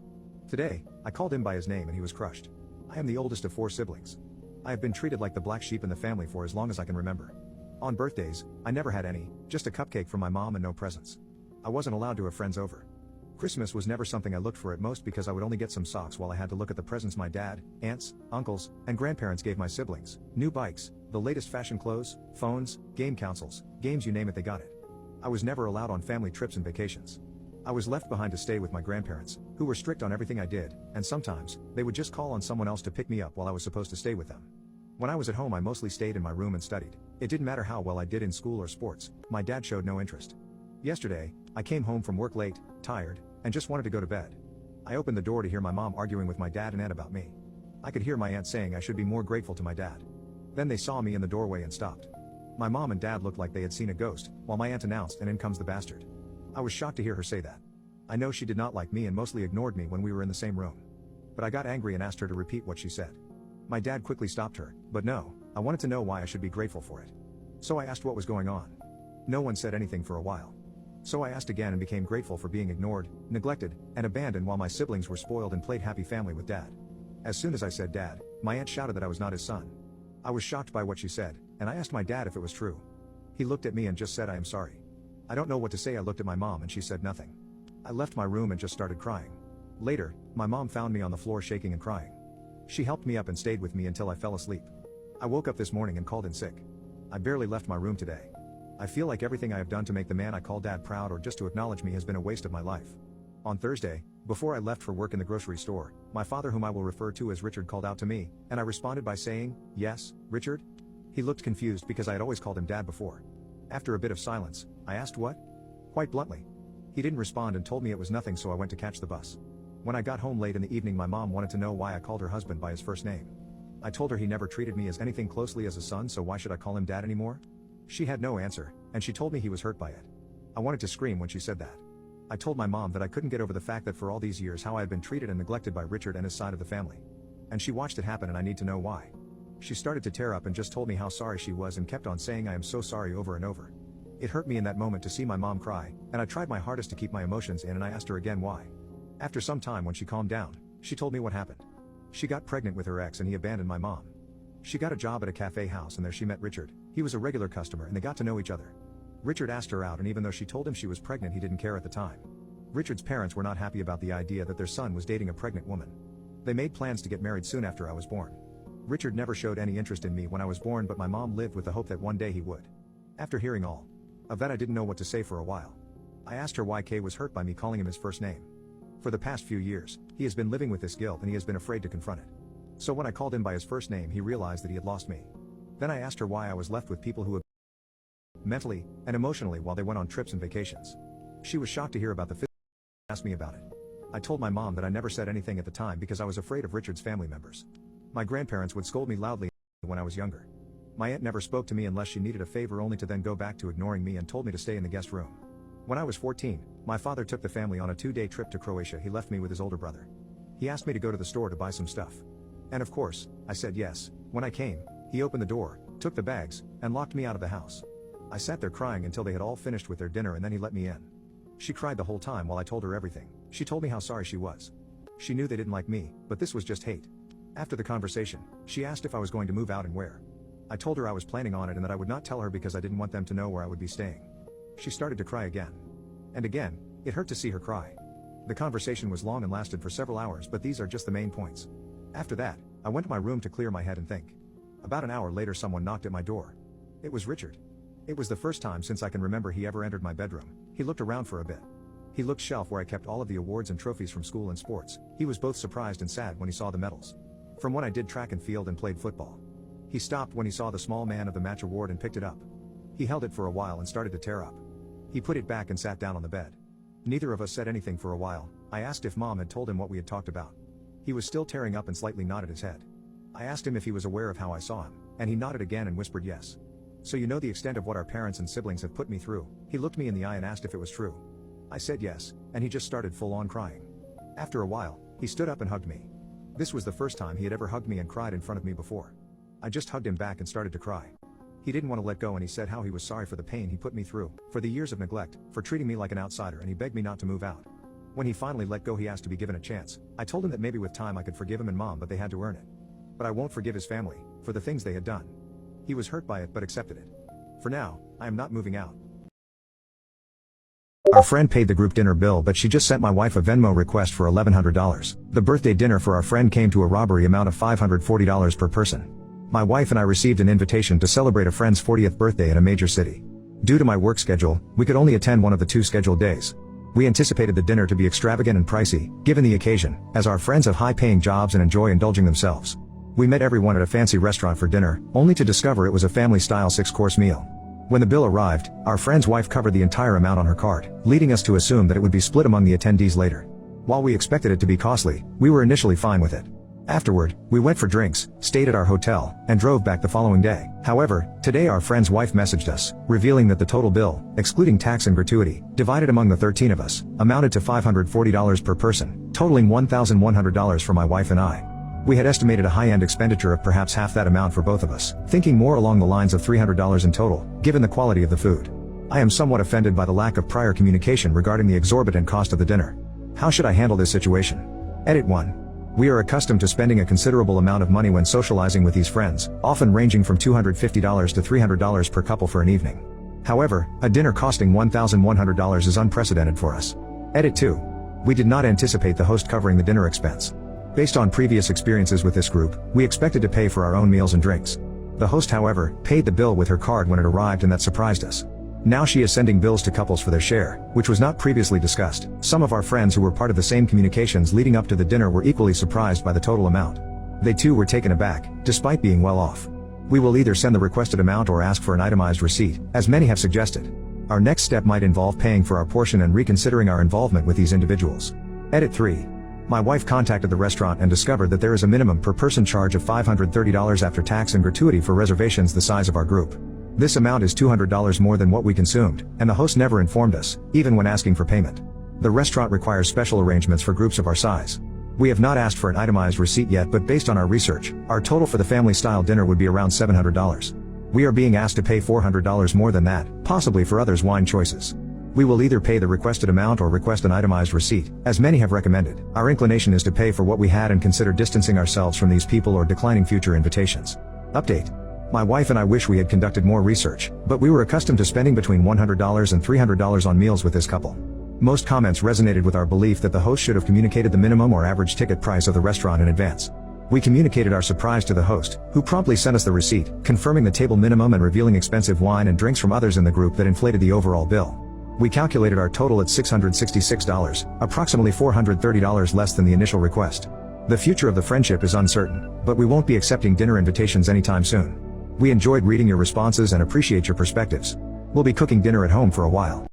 Today, I called him by his name and he was crushed. I am the oldest of 4 siblings. I have been treated like the black sheep in the family for as long as I can remember. On birthdays, I never had any, just a cupcake from my mom and no presents. I wasn't allowed to have friends over. Christmas was never something I looked for at most because I would only get some socks while I had to look at the presents my dad, aunts, uncles, and grandparents gave my siblings. New bikes, the latest fashion clothes, phones, game consoles, games, you name it, they got it. I was never allowed on family trips and vacations. I was left behind to stay with my grandparents, who were strict on everything I did, and sometimes, they would just call on someone else to pick me up while I was supposed to stay with them. When I was at home I mostly stayed in my room and studied. It didn't matter how well I did in school or sports, my dad showed no interest. Yesterday, I came home from work late, tired, and just wanted to go to bed. I opened the door to hear my mom arguing with my dad and aunt about me. I could hear my aunt saying I should be more grateful to my dad. Then they saw me in the doorway and stopped. My mom and dad looked like they had seen a ghost, while my aunt announced, and in comes the bastard. I was shocked to hear her say that. I know she did not like me and mostly ignored me when we were in the same room. But I got angry and asked her to repeat what she said. My dad quickly stopped her, but no, I wanted to know why I should be grateful for it. So I asked what was going on. No one said anything for a while. So I asked again and became grateful for being ignored, neglected, and abandoned while my siblings were spoiled and played happy family with dad. As soon as I said dad, my aunt shouted that I was not his son. I was shocked by what she said, and I asked my dad if it was true. He looked at me and just said I am sorry. I don't know what to say. I looked at my mom and she said nothing. I left my room and just started crying. Later, my mom found me on the floor shaking and crying. She helped me up and stayed with me until I fell asleep. I woke up this morning and called in sick. I barely left my room today. I feel like everything I have done to make the man I call dad proud or just to acknowledge me has been a waste of my life. On Thursday, before I left for work in the grocery store, my father, whom I will refer to as Richard, called out to me, and I responded by saying, "Yes, Richard?" He looked confused because I had always called him dad before. After a bit of silence, I asked what? Quite bluntly. He didn't respond and told me it was nothing, so I went to catch the bus. When I got home late in the evening, my mom wanted to know why I called her husband by his first name. I told her he never treated me as anything closely as a son, so why should I call him dad anymore? She had no answer, and she told me he was hurt by it. I wanted to scream when she said that. I told my mom that I couldn't get over the fact that for all these years how I had been treated and neglected by Richard and his side of the family. And she watched it happen, and I need to know why. She started to tear up and just told me how sorry she was and kept on saying "I am so sorry" over and over. It hurt me in that moment to see my mom cry, and I tried my hardest to keep my emotions in, and I asked her again why. After some time, when she calmed down, she told me what happened. She got pregnant with her ex and he abandoned my mom. She got a job at a cafe house, and there she met Richard. He was a regular customer and they got to know each other. Richard asked her out, and even though she told him she was pregnant, he didn't care at the time. Richard's parents were not happy about the idea that their son was dating a pregnant woman. They made plans to get married soon after I was born. Richard never showed any interest in me when I was born, but my mom lived with the hope that one day he would. After hearing all of that, I didn't know what to say for a while. I asked her why Kay was hurt by me calling him his first name. For the past few years, he has been living with this guilt and he has been afraid to confront it. So when I called him by his first name, he realized that he had lost me. Then I asked her why I was left with people who abused mentally and emotionally while they went on trips and vacations. She was shocked to hear about the physical and asked me about it. I told my mom that I never said anything at the time because I was afraid of Richard's family members. My grandparents would scold me loudly when I was younger. My aunt never spoke to me unless she needed a favor, only to then go back to ignoring me and told me to stay in the guest room. When I was 14, my father took the family on a 2-day trip to Croatia. He left me with his older brother. He asked me to go to the store to buy some stuff. And of course, I said yes. When I came, he opened the door, took the bags, and locked me out of the house. I sat there crying until they had all finished with their dinner, and then he let me in. She cried the whole time while I told her everything. She told me how sorry she was. She knew they didn't like me, but this was just hate. After the conversation, she asked if I was going to move out and where. I told her I was planning on it and that I would not tell her because I didn't want them to know where I would be staying. She started to cry again. And again. It hurt to see her cry. The conversation was long and lasted for several hours, but these are just the main points. After that, I went to my room to clear my head and think. About an hour later, someone knocked at my door. It was Richard. It was the first time since I can remember he ever entered my bedroom. He looked around for a bit. He looked shelf where I kept all of the awards and trophies from school and sports. He was both surprised and sad when he saw the medals from when I did track and field and played football. He stopped when he saw the small man of the match award and picked it up. He held it for a while and started to tear up. He put it back and sat down on the bed. Neither of us said anything for a while. I asked if Mom had told him what we had talked about. He was still tearing up and slightly nodded his head. I asked him if he was aware of how I saw him, and he nodded again and whispered yes. So you know the extent of what our parents and siblings have put me through. He looked me in the eye and asked if it was true. I said yes, and he just started full on crying. After a while, he stood up and hugged me. This was the first time he had ever hugged me and cried in front of me before. I just hugged him back and started to cry. He didn't want to let go, and he said how he was sorry for the pain he put me through, for the years of neglect, for treating me like an outsider, and he begged me not to move out. When he finally let go, he asked to be given a chance. I told him that maybe with time I could forgive him and Mom, but they had to earn it. But I won't forgive his family for the things they had done. He was hurt by it but accepted it. For now, I am not moving out. Our friend paid the group dinner bill, but she just sent my wife a Venmo request for $1,100. The birthday dinner for our friend came to a robbery amount of $540 per person. My wife and I received an invitation to celebrate a friend's 40th birthday in a major city. Due to my work schedule, we could only attend one of the 2 scheduled days. We anticipated the dinner to be extravagant and pricey, given the occasion, as our friends have high-paying jobs and enjoy indulging themselves. We met everyone at a fancy restaurant for dinner, only to discover it was a family-style 6-course meal. When the bill arrived, our friend's wife covered the entire amount on her card, leading us to assume that it would be split among the attendees later. While we expected it to be costly, we were initially fine with it. Afterward, we went for drinks, stayed at our hotel, and drove back the following day. However, today our friend's wife messaged us, revealing that the total bill, excluding tax and gratuity, divided among the 13 of us, amounted to $540 per person, totaling $1,100 for my wife and I. We had estimated a high-end expenditure of perhaps half that amount for both of us, thinking more along the lines of $300 in total, given the quality of the food. I am somewhat offended by the lack of prior communication regarding the exorbitant cost of the dinner. How should I handle this situation? Edit 1. We are accustomed to spending a considerable amount of money when socializing with these friends, often ranging from $250 to $300 per couple for an evening. However, a dinner costing $1,100 is unprecedented for us. Edit 2. We did not anticipate the host covering the dinner expense. Based on previous experiences with this group, we expected to pay for our own meals and drinks. The host, however, paid the bill with her card when it arrived, and that surprised us. Now she is sending bills to couples for their share, which was not previously discussed. Some of our friends who were part of the same communications leading up to the dinner were equally surprised by the total amount. They too were taken aback, despite being well off. We will either send the requested amount or ask for an itemized receipt, as many have suggested. Our next step might involve paying for our portion and reconsidering our involvement with these individuals. Edit 3. My wife contacted the restaurant and discovered that there is a minimum per person charge of $530 after tax and gratuity for reservations the size of our group. This amount is $200 more than what we consumed, and the host never informed us, even when asking for payment. The restaurant requires special arrangements for groups of our size. We have not asked for an itemized receipt yet, but based on our research, our total for the family-style dinner would be around $700. We are being asked to pay $400 more than that, possibly for others' wine choices. We will either pay the requested amount or request an itemized receipt, as many have recommended. Our inclination is to pay for what we had and consider distancing ourselves from these people or declining future invitations. Update. My wife and I wish we had conducted more research, but we were accustomed to spending between $100 and $300 on meals with this couple. Most comments resonated with our belief that the host should have communicated the minimum or average ticket price of the restaurant in advance. We communicated our surprise to the host, who promptly sent us the receipt, confirming the table minimum and revealing expensive wine and drinks from others in the group that inflated the overall bill. We calculated our total at $666, approximately $430 less than the initial request. The future of the friendship is uncertain, but we won't be accepting dinner invitations anytime soon. We enjoyed reading your responses and appreciate your perspectives. We'll be cooking dinner at home for a while.